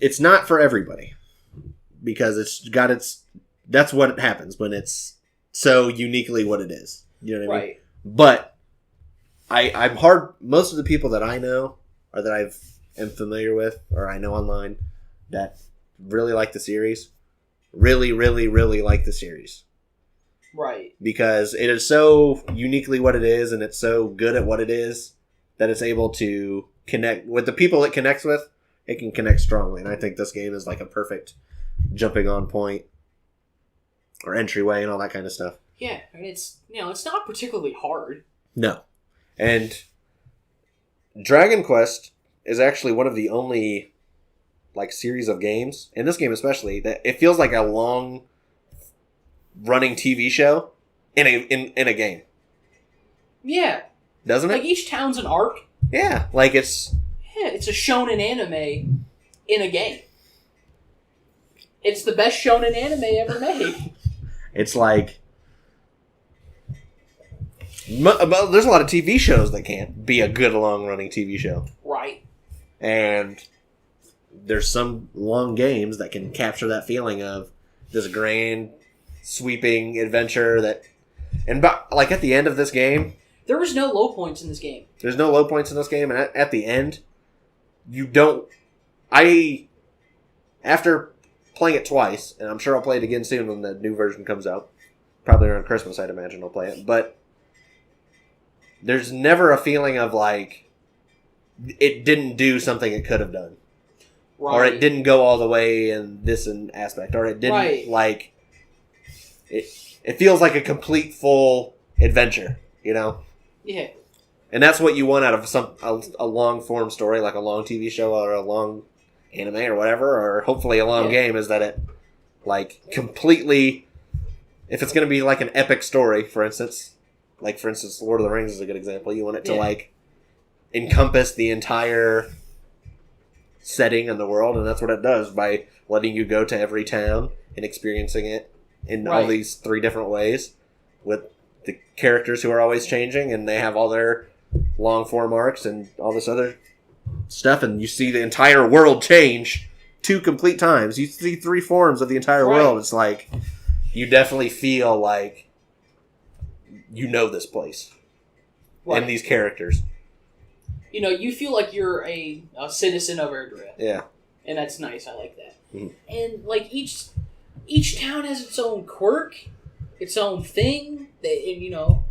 It's not for everybody, because that's what happens when it's so uniquely what it is. You know what I mean? Right. But I'm hard. Most of the people that I know or that am familiar with or I know online that really like the series, really, really, really like the series. Right. Because it is so uniquely what it is, and it's so good at what it is that it's able to connect with the people it connects with. It can connect strongly, and I think this game is like a perfect jumping on point or entryway and all that kind of stuff. Yeah, and it's not particularly hard. No. And Dragon Quest is actually one of the only like series of games, in this game especially, that it feels like a long running TV show in a game. Yeah. Doesn't it? Like each town's an arc. Yeah, like it's a shonen anime in a game. It's the best shonen anime ever made. It's like there's a lot of TV shows that can't be a good long running TV show. Right. And there's some long games that can capture that feeling of this grand sweeping adventure that, and like at the end of this game, there was no low points in this game. There's no low points in this game, and at the end, after playing it twice, and I'm sure I'll play it again soon when the new version comes out, probably around Christmas, I'd imagine I'll play it, but there's never a feeling of like, it didn't do something it could have done. Right. Or it didn't go all the way in this aspect, or it didn't, like, it feels like a complete, full adventure, you know? Yeah. And that's what you want out of a long-form story, like a long TV show or a long anime or whatever, or hopefully a long game, is that it, like, completely... If it's going to be, like, an epic story, for instance, Lord of the Rings is a good example. You want it to, like, encompass the entire setting in the world, and that's what it does by letting you go to every town and experiencing it in all these 3 different ways with the characters who are always changing, and they have all their long form arcs and all this other stuff, and you see the entire world change 2 complete times. You see 3 forms of the entire world. It's like you definitely feel like you know this place and these characters. You know, you feel like you're a citizen of Erdrea. Yeah. And that's nice. I like that. Mm-hmm. And, like, each town has its own quirk, its own thing. And, you know...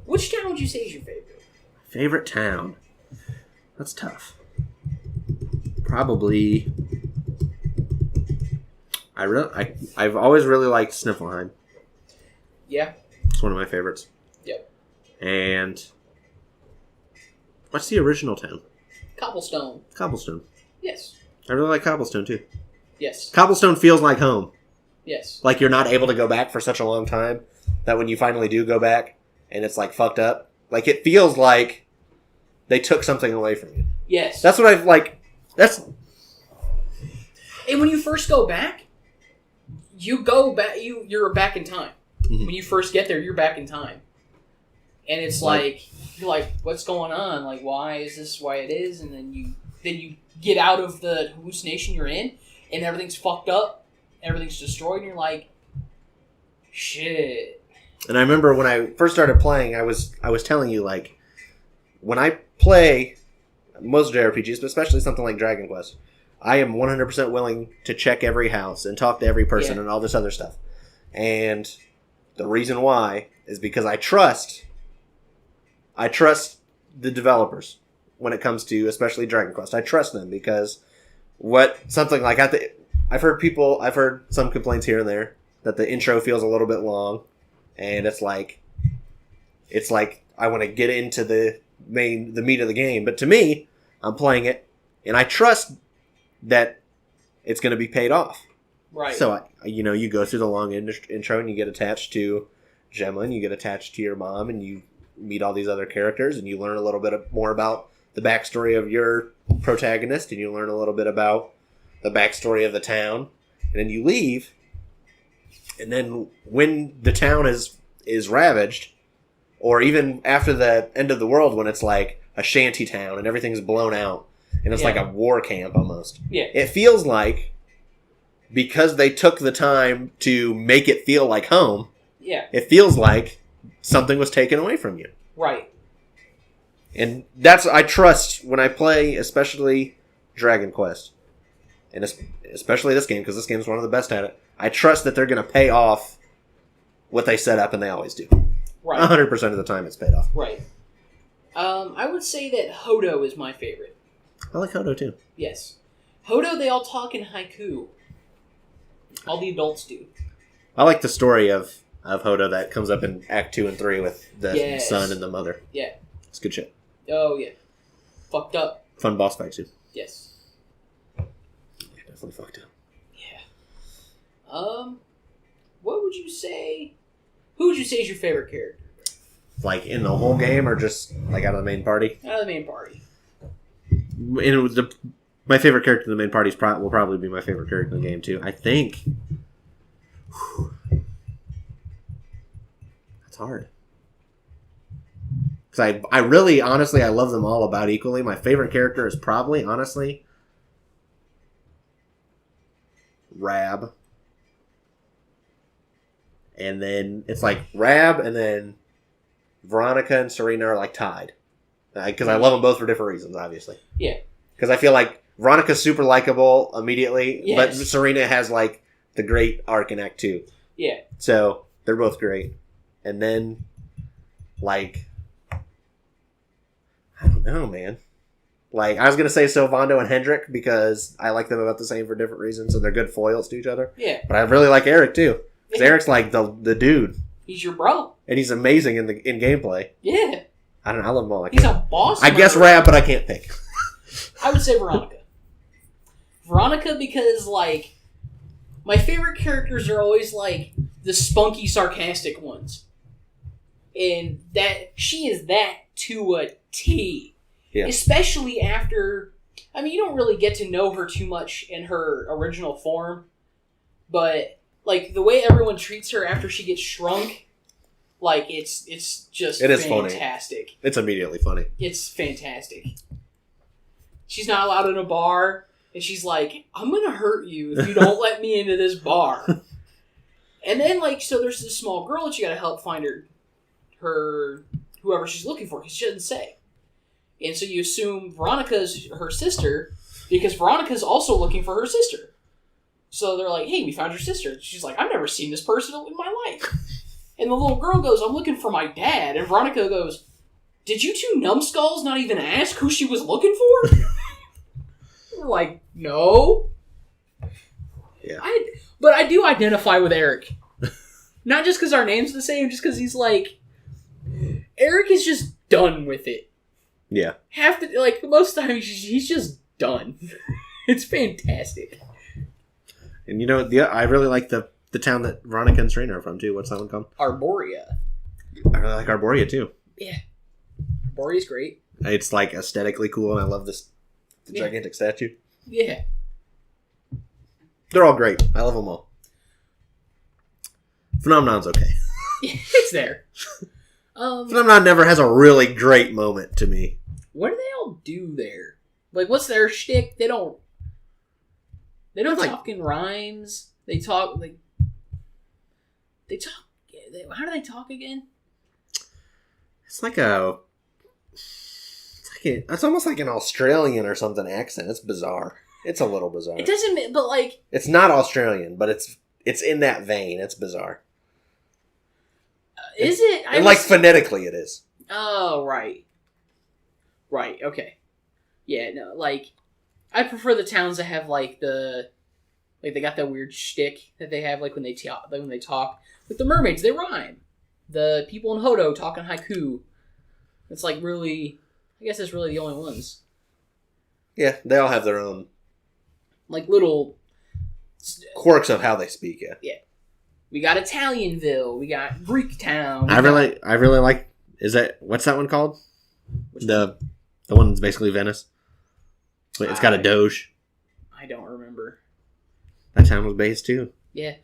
Which town would you say is your favorite? Favorite town? That's tough. Probably... I've always really liked Sniffelheim. Yeah. It's one of my favorites. Yep. And... What's the original town? Cobblestone. Cobblestone. Yes. I really like Cobblestone, too. Yes. Cobblestone feels like home. Yes. Like you're not able to go back for such a long time that when you finally do go back and it's, like, fucked up, like, it feels like they took something away from you. Yes. That's what I've, like, that's... And when you first go back, you go back, you're back in time. Mm-hmm. When you first get there, you're back in time. And it's like, you're like, what's going on? Like, why is this why it is? And then you get out of the hallucination you're in, and everything's fucked up, everything's destroyed, and you're like, shit. And I remember when I first started playing, I was telling you, like, when I play most JRPGs, but especially something like Dragon Quest, I am 100% willing to check every house and talk to every person and all this other stuff. And the reason why is because I trust the developers when it comes to especially Dragon Quest. I trust them because I've heard some complaints here and there that the intro feels a little bit long, and it's like I want to get into the meat of the game. But to me, I'm playing it and I trust that it's going to be paid off. Right. So you go through the long intro and you get attached to Gemma and you get attached to your mom and you meet all these other characters and you learn a little bit more about the backstory of your protagonist and you learn a little bit about the backstory of the town, and then you leave, and then when the town is ravaged, or even after the end of the world when it's like a shanty town and everything's blown out and it's like a war camp almost. Yeah. It feels like, because they took the time to make it feel like home, it feels like something was taken away from you. Right. And I trust when I play, especially Dragon Quest, and especially this game, because this game is one of the best at it. I trust that they're going to pay off what they set up, and they always do. Right. 100% of the time it's paid off. Right. I would say that Hodo is my favorite. I like Hodo, too. Yes. Hodo, they all talk in haiku. All the adults do. I like the story of Hodo that comes up in Act 2 and 3 with the son and the mother. Yeah. It's good shit. Oh, yeah. Fucked up. Fun boss fight, too. Yes. definitely fucked up. Yeah. What would you say? Who would you say is your favorite character? Like in the whole game, or just like out of the main party? Out of the main party. And it was my favorite character in the main party will probably be my favorite character in the game too. I think. That's hard. Because I really, honestly, I love them all about equally. My favorite character is probably, honestly, Rab. And then it's like Rab, and then Veronica and Serena are like tied. Because I love them both for different reasons, obviously. Yeah. Because I feel like Veronica's super likable immediately, Yes. but Serena has like the great arc in Act 2. Yeah. So they're both great. And then, like, I don't know, man. Like, I was going to say Sylvando and Hendrik because I like them about the same for different reasons, and they're good foils to each other. Yeah. But I really like Eric, too. Because Eric's like the dude. He's your bro. And he's amazing in gameplay. Yeah. I don't know. I love them all. He's a boss. I guess Rab, but I can't pick. I would say Veronica. Veronica because, like, my favorite characters are always, like, the spunky, sarcastic ones. And that she is that to a T. Yeah. Especially after... I mean, you don't really get to know her too much in her original form. But, like, the way everyone treats her after she gets shrunk... Like, it's just it is fantastic. Funny. It's immediately funny. It's fantastic. She's not allowed in a bar, and she's like, I'm gonna hurt you if you don't let me into this bar. And then, like, so there's this small girl that you gotta help find her whoever she's looking for, because she doesn't say. And so you assume Veronica's her sister, because Veronica's also looking for her sister. So they're like, hey, we found your sister. She's like, I've never seen this person in my life. And the little girl goes, I'm looking for my dad. And Veronica goes, did you two numbskulls not even ask who she was looking for? We're like, no. Yeah. But I do identify with Eric. Not just because our name's the same, just because he's like... Eric is just done with it. Yeah. Most of the time, he's just done. It's fantastic. And you know, I really like the town that Veronica and Serena are from, too. What's that one called? Arborea. I really like Arborea, too. Yeah. Arborea's great. It's, like, aesthetically cool, and I love the gigantic statue. Yeah. They're all great. I love them all. Phenomenon's okay. Yeah, it's there. Phenomenon never has a really great moment to me. What do they all do there? Like, what's their shtick? They don't talk in rhymes. They talk, like... How do they talk again? It's almost like an Australian or something accent. It's bizarre. It's a little bizarre. It doesn't, but like... It's not Australian, but it's in that vein. It's bizarre. Is it? And phonetically it is. Oh, right. Right, okay. Yeah, no, like, I prefer the towns that have, like, they got that weird shtick that they have, like, when they talk. With the mermaids, they rhyme. The people in Hodo talk in haiku. It's, like, really... I guess it's really the only ones. Yeah, they all have their own... Like, little... quirks of how they speak, yeah. Yeah. We got Italianville. We got Greek Town. I really like... What's that one called? The one that's basically Venice. It's got a doge. I don't remember. That town was based, too. Yeah.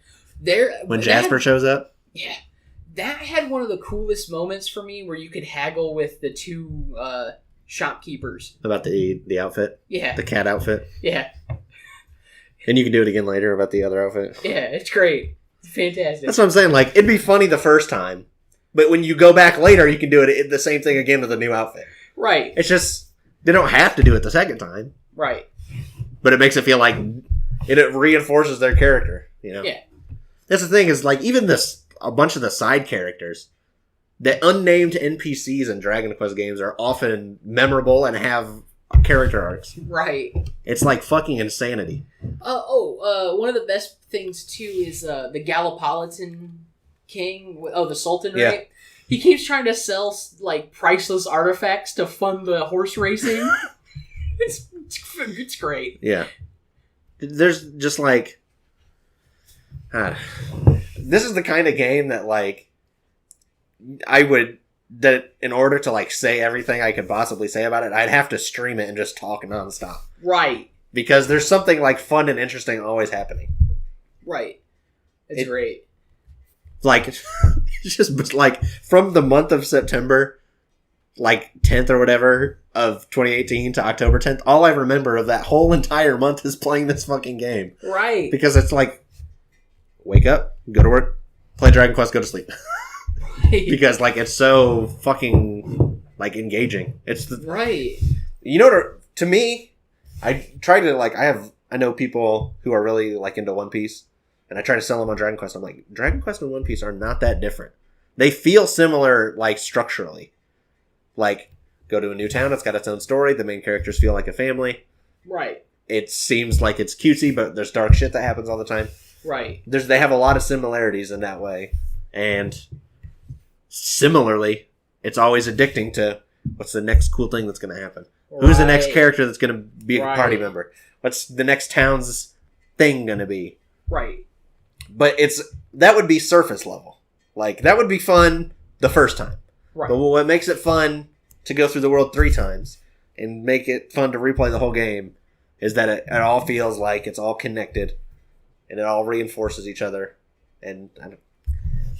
When Jasper shows up? Yeah. That had one of the coolest moments for me where you could haggle with the two shopkeepers. About the outfit? Yeah. The cat outfit? Yeah. And you can do it again later about the other outfit? Yeah, it's great. It's fantastic. That's what I'm saying. Like, it'd be funny the first time. But when you go back later, you can do the same thing again with a new outfit. Right. It's just, they don't have to do it the second time. Right. But it makes it feel like it reinforces their character, you know? Yeah. That's the thing, is like, even a bunch of the side characters, the unnamed NPCs in Dragon Quest games are often memorable and have character arcs. Right. It's like fucking insanity. One of the best things, too, is the Gallipolitan king, the Sultan, right? Yeah. He keeps trying to sell, like, priceless artifacts to fund the horse racing. It's great. Yeah. there's just like, this is the kind of game that like that in order to like say everything I could possibly say about it, I'd have to stream it and just talk nonstop. Right. Because there's something like fun and interesting always happening. Right. It's great. Like, it's just like from the month of September, like 10th or whatever of 2018 to October 10th, all I remember of that whole entire month is playing this fucking game. Right. Because it's like, wake up, go to work, play Dragon Quest, go to sleep. Right. Because like it's so fucking like engaging. It's right. You know, to me, I try to like I know people who are really like into One Piece, and I try to sell them on Dragon Quest. I'm like, Dragon Quest and One Piece are not that different. They feel similar, like structurally. Like, go to a new town, it's got its own story. The main characters feel like a family. Right. It seems like it's cutesy, but there's dark shit that happens all the time. Right. They have a lot of similarities in that way, and similarly, it's always addicting to what's the next cool thing that's going to happen. Right. Who's the next character that's going to be a party member? What's the next town's thing going to be? Right. But that would be surface level. Like, that would be fun the first time. Right. But what makes it fun to go through the world 3 times and make it fun to replay the whole game is that it all feels like it's all connected and it all reinforces each other. And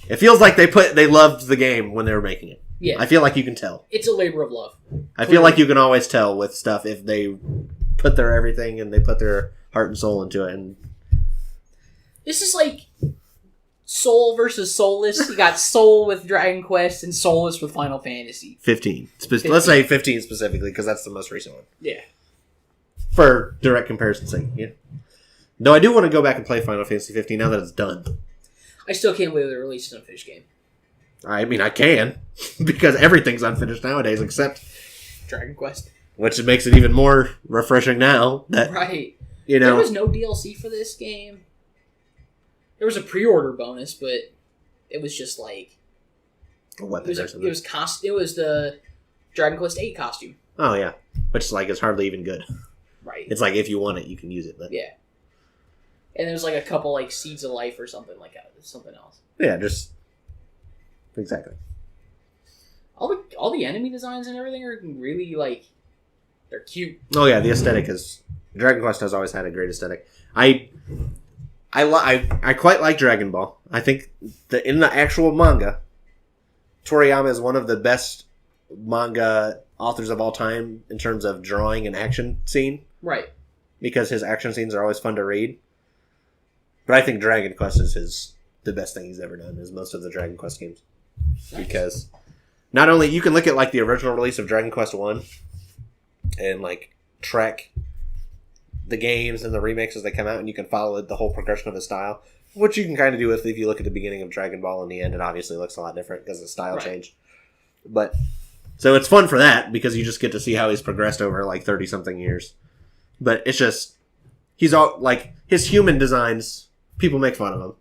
it feels like they loved the game when they were making it. Yeah. I feel like you can tell. It's a labor of love. I feel like you can always tell with stuff if they put their everything and they put their heart and soul into it. And this is like Soul versus Soulless. You got Soul with Dragon Quest and Soulless with Final Fantasy. 15. Let's say 15 specifically, because that's the most recent one. Yeah. For direct comparison's sake, yeah. Though I do want to go back and play Final Fantasy 15 now that it's done. I still can't believe they released an unfinished game. I mean, I can, because everything's unfinished nowadays except Dragon Quest. Which makes it even more refreshing now. That, right. You know, there was no DLC for this game. There was a pre-order bonus, but it was just like... a weapon or something. It was the Dragon Quest 8 costume. Oh, yeah. Which, like, is hardly even good. Right. It's like, if you want it, you can use it. But... yeah. And there's like a couple like Seeds of Life or something like that. Something else. Yeah, just... exactly. All the enemy designs and everything are really, like... they're cute. Oh, yeah, the aesthetic is... Dragon Quest has always had a great aesthetic. I quite like Dragon Ball. I think that in the actual manga, Toriyama is one of the best manga authors of all time in terms of drawing an action scene. Right. Because his action scenes are always fun to read. But I think Dragon Quest is the best thing he's ever done, is most of the Dragon Quest games. Nice. Because not only, you can look at like the original release of Dragon Quest 1 and like track the games and the remakes as they come out, and you can follow the whole progression of his style, which you can kind of do if you look at the beginning of Dragon Ball. In the end, it obviously looks a lot different because the style changed. But so it's fun for that because you just get to see how he's progressed over like 30-something years. But it's just, he's all like, his human designs, people make fun of him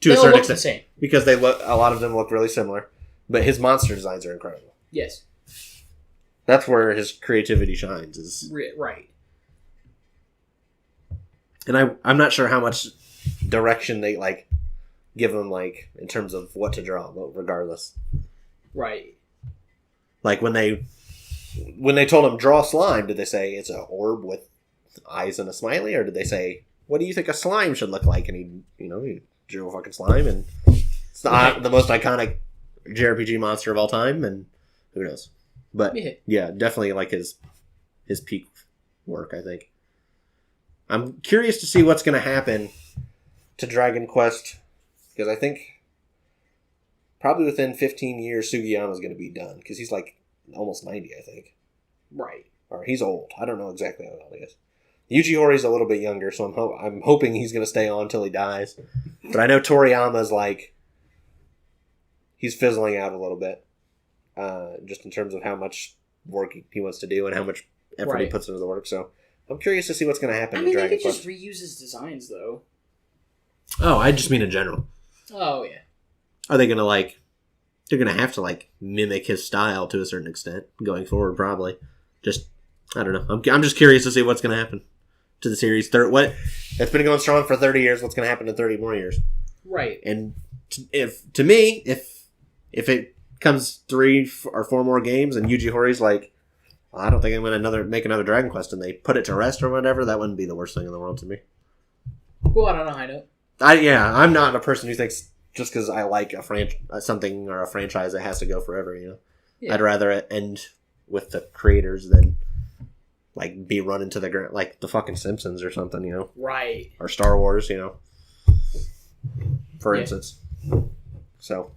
to a certain extent, the same. Because a lot of them look really similar. But his monster designs are incredible. Yes, that's where his creativity shines. Is right. And I'm not sure how much direction they like give him, like in terms of what to draw, but regardless. Right. Like when they told him draw slime, did they say it's an orb with eyes and a smiley, or did they say, what do you think a slime should look like? And he drew a fucking slime, and it's the most iconic JRPG monster of all time, and who knows? But yeah, definitely like his peak work, I think. I'm curious to see what's going to happen to Dragon Quest, because I think probably within 15 years Sugiyama's going to be done, because he's like almost 90, I think. Right. Or he's old. I don't know exactly how old he is. Yuji Hoari's a little bit younger, so I'm hoping he's going to stay on until he dies. But I know Toriyama's like, he's fizzling out a little bit, just in terms of how much work he wants to do and how much effort he puts into the work, so... I'm curious to see what's going to happen in Dragon Quest. I mean, they could just reuse his designs, though. Oh, I just mean in general. Oh, yeah. Are they going to, like... They're going to have to, like, mimic his style to a certain extent going forward, probably. Just, I don't know. I'm just curious to see what's going to happen. to the series. It's been going strong for 30 years. What's going to happen in 30 more years? Right. And if it comes 3 or 4 more games and Yuji Hoри's like, I don't think I'm going to make another Dragon Quest, and they put it to rest or whatever, that wouldn't be the worst thing in the world to me. Well, I don't know. I know. I'm not a person who thinks just because I like something or a franchise, it has to go forever. Yeah. I'd rather it end with the creators than like be run into the ground like the fucking Simpsons or something. Right. Or Star Wars. For instance. So,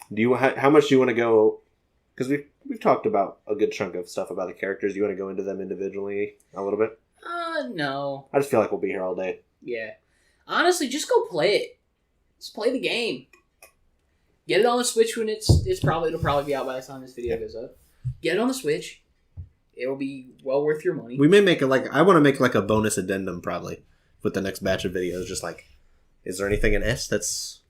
how much do you want to go? Because we've talked about a good chunk of stuff about the characters. Do you want to go into them individually a little bit? No. I just feel like we'll be here all day. Yeah. Honestly, just go play it. Just play the game. Get it on the Switch when it'll probably be out by the time this video goes up. Get it on the Switch. It'll be well worth your money. We may make I want to make like a bonus addendum probably with the next batch of videos. Just like, is there anything in S that's,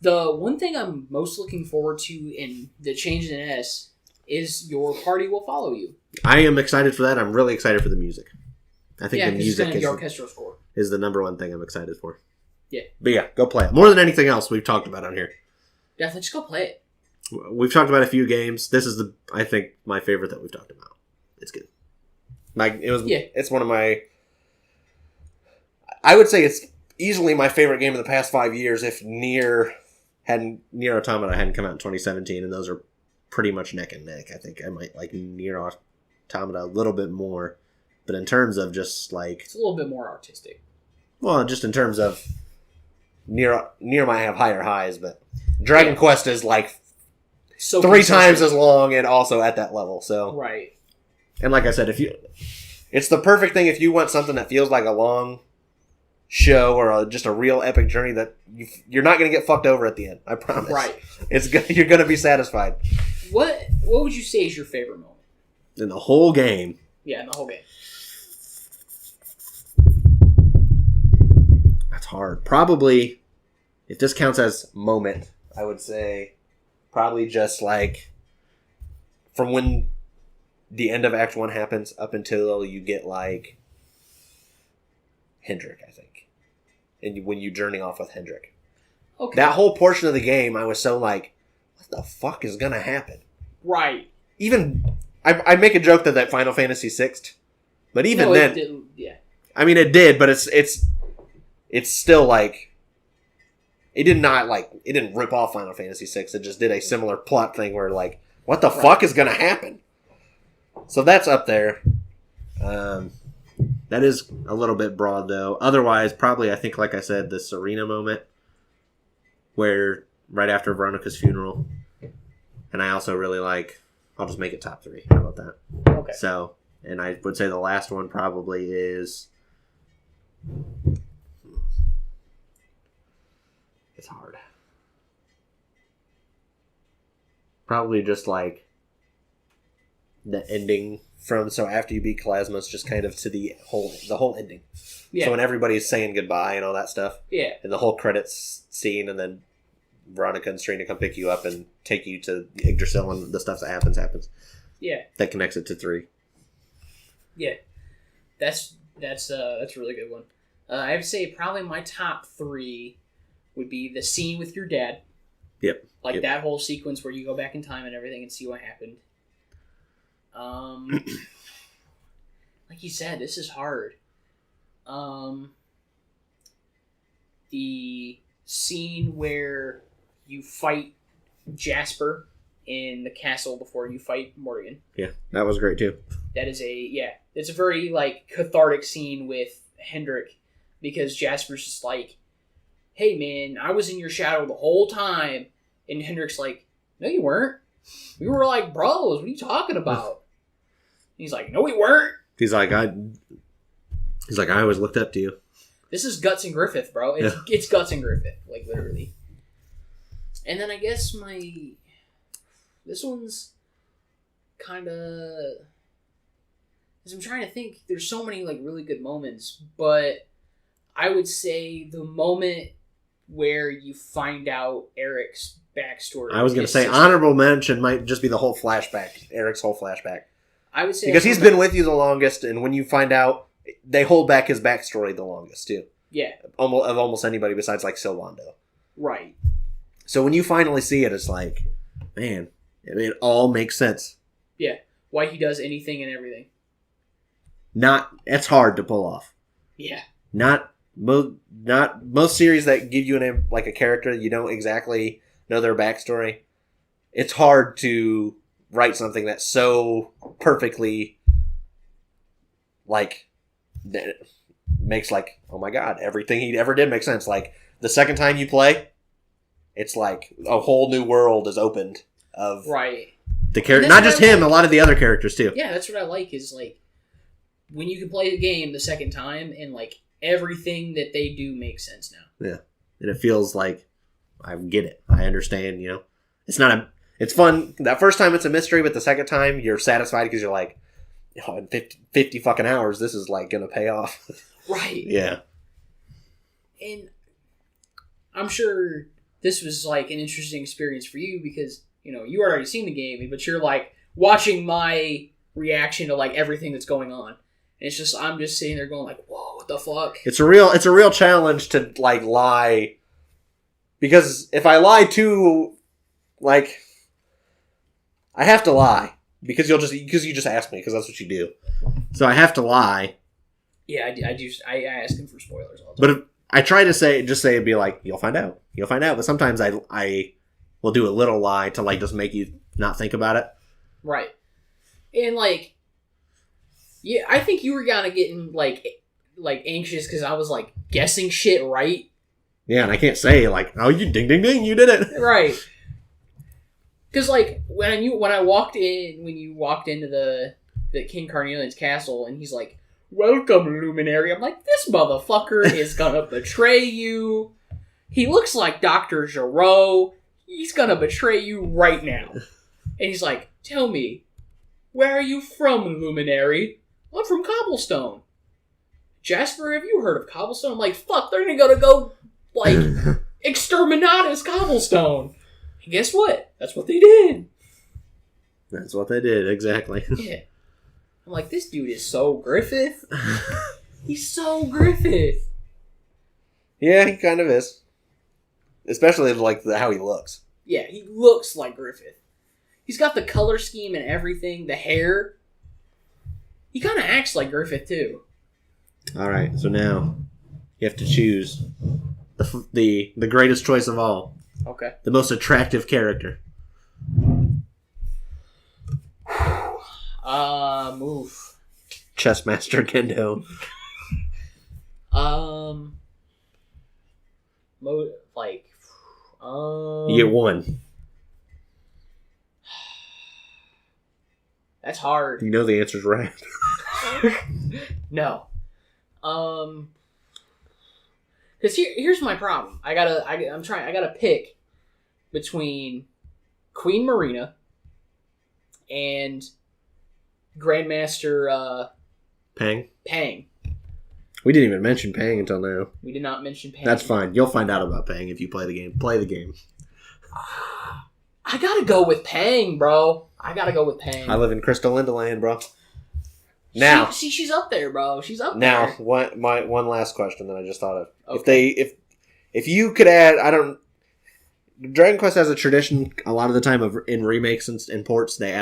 The one thing I'm most looking forward to in the change in S is your party will follow you. I am excited for that. I'm really excited for the music. I think the music the orchestral score is the number one thing I'm excited for. Yeah. But yeah, go play it. More than anything else we've talked about on here. Definitely, just go play it. We've talked about a few games. This is I think my favorite that we've talked about. It's good. It's one of my. I would say it's easily my favorite game of the past 5 years. If Nier Automata hadn't come out in 2017, and those are pretty much neck and neck. I think I might like Nier Automata a little bit more, but in terms of just like it's a little bit more artistic. Well, just in terms of Nier might have higher highs, but Dragon Quest is like so 3 times as long and also at that level. So right. And like I said, it's the perfect thing if you want something that feels like a long show or just a real epic journey that you're not going to get fucked over at the end. I promise. Right. You're going to be satisfied. What would you say is your favorite moment in the whole game? Yeah, in the whole game. That's hard. Probably, if this counts as moment, I would say probably just like from when the end of Act 1 happens up until you get like Hendrik, I think. And when you journey off with Hendrik. Okay. That whole portion of the game, I was so like, what the fuck is going to happen? Right. Even, I make a joke that Final Fantasy VI, but even then, it didn't, yeah. I mean, it did, but it's still like, it didn't rip off Final Fantasy VI. It just did a similar plot thing where like, what the fuck is going to happen? So that's up there. That is a little bit broad, though. Otherwise, probably, I think, like I said, the Serena moment, where right after Veronica's funeral, and I also really like, I'll just make it top 3. How about that? Okay. So, and I would say the last one probably is, it's hard. Probably just like the ending so after you beat Kalasmos, just kind of to the whole ending. Yeah. So when everybody's saying goodbye and all that stuff. Yeah. And the whole credits scene, and then Veronica and Serena come pick you up and take you to Yggdrasil, and the stuff that happens. Yeah. That connects it to 3. Yeah. That's a really good one. I would say probably my top 3 would be the scene with your dad. Yep. Like that whole sequence where you go back in time and everything and see what happened. Like you said, this is hard. The scene where you fight Jasper in the castle before you fight Morrigan. Yeah, that was great too. That is it's a very like cathartic scene with Hendrik, because Jasper's just like, hey man, I was in your shadow the whole time. And Hendrik's like, no you weren't. We were like bros, what are you talking about? He's like, no, we weren't. He's like, I always looked up to you. This is Guts and Griffith, bro. It's Guts and Griffith, like literally. And then I guess this one's kind of, because I'm trying to think. There's so many like really good moments, but I would say the moment where you find out Eric's backstory. I was going to say honorable mention might just be the whole flashback, Eric's whole flashback. I would say because he's been with you the longest, and when you find out, they hold back his backstory the longest too. Yeah, almost anybody besides like Sylvando. Right. So when you finally see it, it's like, man, it all makes sense. Yeah, why he does anything and everything. It's hard to pull off. Yeah. Not most series that give you a character you don't exactly know their backstory. It's hard to write something that's so perfectly that makes oh my god, everything he ever did makes sense. Like the second time you play, it's like a whole new world is opened of the character, not just him, a lot of the other characters too. Yeah, that's what I like is when you can play the game the second time and everything that they do makes sense now. Yeah, and it feels like I get it, I understand. It's fun that first time it's a mystery, but the second time you're satisfied because you're like, in 50 fucking hours, this is gonna pay off. Right. Yeah. And I'm sure this was an interesting experience for you because, you already seen the game, but you're watching my reaction to everything that's going on. And it's just, I'm just sitting there going whoa, what the fuck? It's a real challenge to lie. Because if I lie too, I have to lie. Because you just ask me, because that's what you do. So I have to lie. Yeah, I ask him for spoilers all the time. But if I try to say it'd be you'll find out. You'll find out. But sometimes I will do a little lie to just make you not think about it. Right. And yeah, I think you were kind of getting anxious because I was guessing shit right. Yeah, and I can't say oh, you ding ding ding, you did it. Right. Because when you walked into the King Carnelian's castle and he's like, "Welcome, Luminary," I'm like, this motherfucker is gonna betray you. He looks like Dr. Gero. He's gonna betray you right now. And he's like, "Tell me, where are you from, Luminary?" "I'm from Cobblestone." "Jasper, have you heard of Cobblestone?" I'm like, fuck, they're gonna go exterminatus Cobblestone. And guess what? That's what they did. That's what they did, exactly. Yeah. I'm like, this dude is so Griffith. He's so Griffith. Yeah, he kind of is. Especially how he looks. Yeah, he looks like Griffith. He's got the color scheme and everything, the hair. He kind of acts like Griffith too. All right, so now you have to choose the greatest choice of all. Okay. The most attractive character. Move. Chessmaster Kendo. You get one. That's hard. You know the answer's right. No. Because here's my problem. I gotta pick between Queen Marina and Grandmaster Pang. Pang. We didn't even mention Pang until now. We did not mention Pang. That's fine. You'll find out about Pang if you play the game. Play the game. I gotta go with Pang, bro. I live in Crystal Lindaland, bro. Now, she's up there, bro. She's up there. Now, one last question that I just thought of. Okay. If you could add, Dragon Quest has a tradition a lot of the time in remakes and ports they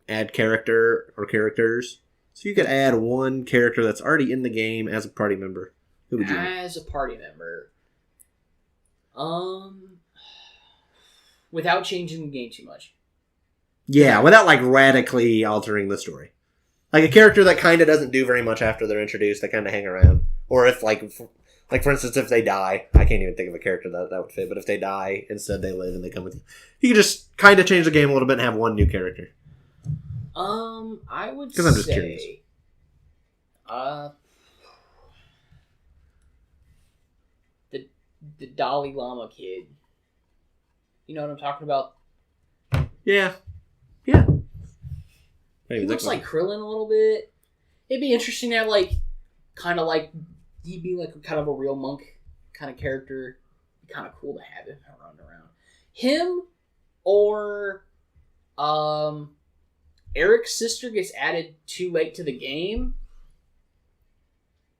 add character or characters. So you could add one character that's already in the game as a party member. Who would you? As a party member, without changing the game too much. Yeah, without radically altering the story. A character that kind of doesn't do very much after they're introduced, they kind of hang around. Or if, for instance, if they die, I can't even think of a character that would fit, but if they die, instead they live and they come with you. You can just kind of change the game a little bit and have one new character. I would say... Because I'm just curious. The Dalai Lama kid. You know what I'm talking about? Yeah. He looks like Krillin a little bit. It'd be interesting to have he'd be kind of a real monk kind of character. It'd be kind of cool to have him running around. Him or Eric's sister gets added too late to the game,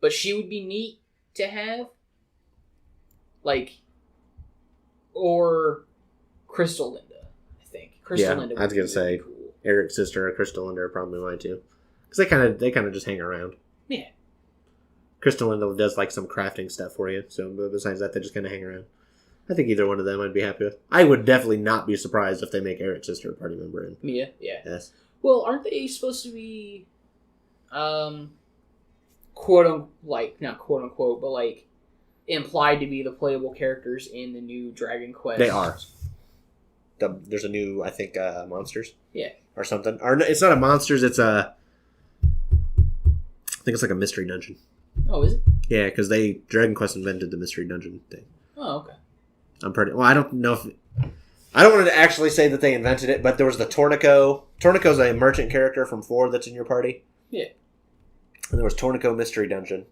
but she would be neat to have. Like, or Crystal Linda, I think. Crystal Linda. I was gonna say cool. Eric's sister or Crystal Linda are probably mine too, because they kind of just hang around. Yeah. Crystal Linda does like some crafting stuff for you, so but besides that, they just kind of hang around. I think either one of them I'd be happy with. I would definitely not be surprised if they make Eric's sister a party member in. Mia, yeah. Yes. Well, aren't they supposed to be, quote unquote, like not quote unquote, but like implied to be the playable characters in the new Dragon Quest? They are. There's a new, I think, Monsters. Yeah. Or something. Or no, it's not a Monsters. It's a. I think it's like a mystery dungeon. Oh, is it? Yeah, because Dragon Quest invented the mystery dungeon thing. Oh, okay. I'm pretty. Well, I don't know if. I don't want to actually say that they invented it, but there was the Tornico. Tornico's a merchant character from 4 that's in your party. Yeah. And there was Tornico Mystery Dungeon.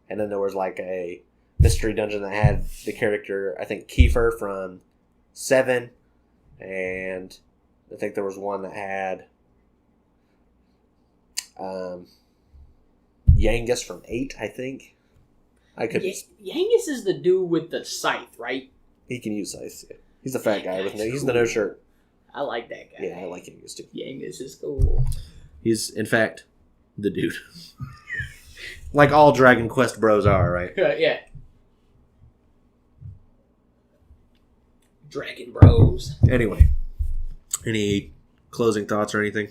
And then there was like a mystery dungeon that had the character, I think, Kiefer from 7. And I think there was one that had Yangus from 8, I think. I could. Yangus is the dude with the scythe, right? He can use scythe. Yeah. He's the fat guy with no. He's the no shirt. I like that guy. Yeah, I like Yangus too. Yangus is cool. He's, in fact, the dude. Like all Dragon Quest bros are, right? Yeah. Dragon Bros. Anyway, any closing thoughts or anything?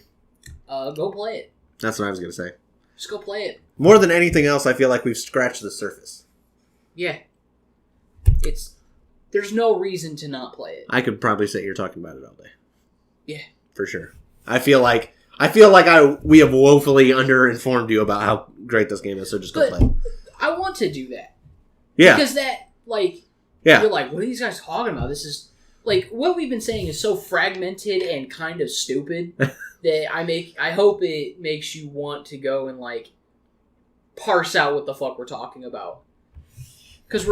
Go play it. That's what I was going to say. Just go play it. More than anything else, I feel like we've scratched the surface. Yeah. There's no reason to not play it. I could probably sit here talking about it all day. Yeah. For sure. I feel like we have woefully underinformed you about how great this game is, so just go play it. I want to do that. Yeah. Because that, like, you're like, what are these guys talking about? This is, like, what we've been saying is so fragmented and kind of stupid that I hope it makes you want to go and, like, parse out what the fuck we're talking about. Because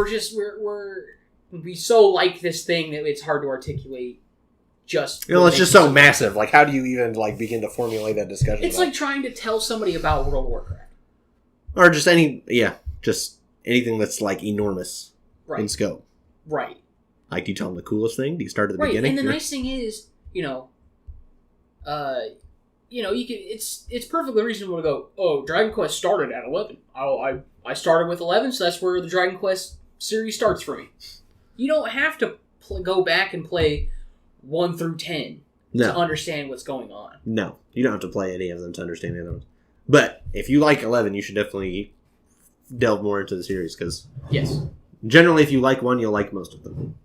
we so like this thing that it's hard to articulate. It's just so massive. Like, how do you even like begin to formulate that discussion? It's like trying to tell somebody about World of Warcraft, or just anything that's like enormous in scope. Right. Like, do you tell them the coolest thing? Do you start at the right. beginning? And the nice thing is, you can. It's perfectly reasonable to go. Oh, Dragon Quest started at 11. I started with 11, so that's where the Dragon Quest series starts for me. You don't have to go back and play 1 through 10 to understand what's going on. No, you don't have to play any of them to understand any of them. But if you like 11, you should definitely delve more into the series, because generally if you like one, you'll like most of them.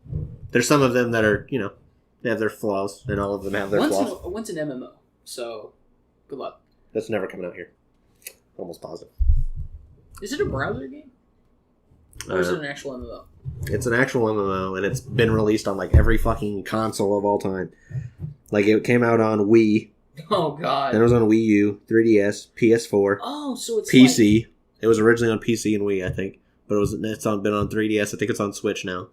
There's some of them that are, they have their flaws, and all of them have their flaws. One's an MMO, so good luck. That's never coming out here. Almost positive. Is it a browser game? Or is it an actual MMO? It's an actual MMO, and it's been released on like every fucking console of all time. Like, it came out on Wii. Oh god. Then it was on Wii U, 3DS, PS4. Oh, so it's PC. Like... It was originally on PC and Wii, I think, but it's been on 3DS. I think it's on Switch now.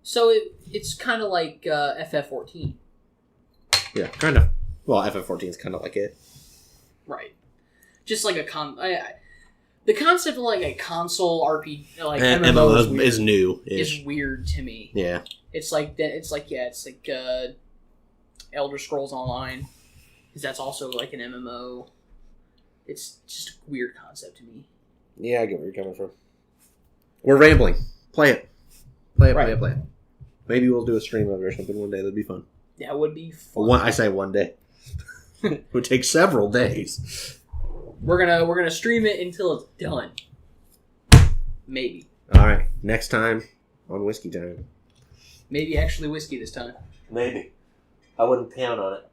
So it's kind of like FF14. Yeah, kind of. Well, FF14 is kind of like it. Right. Just like the concept of like a console RPG, like MMO is new. Is weird to me. Yeah. It's like Elder Scrolls Online, because that's also like an MMO. It's just a weird concept to me. Yeah, I get where you're coming from. We're rambling. Play it. Play it. Maybe we'll do a stream of it or something one day. That'd be fun. That would be fun. I say one day. It would take several days. We're gonna stream it until it's done. Maybe. All right. Next time on Whiskey Time. Maybe actually whiskey this time. Maybe. I wouldn't count on it.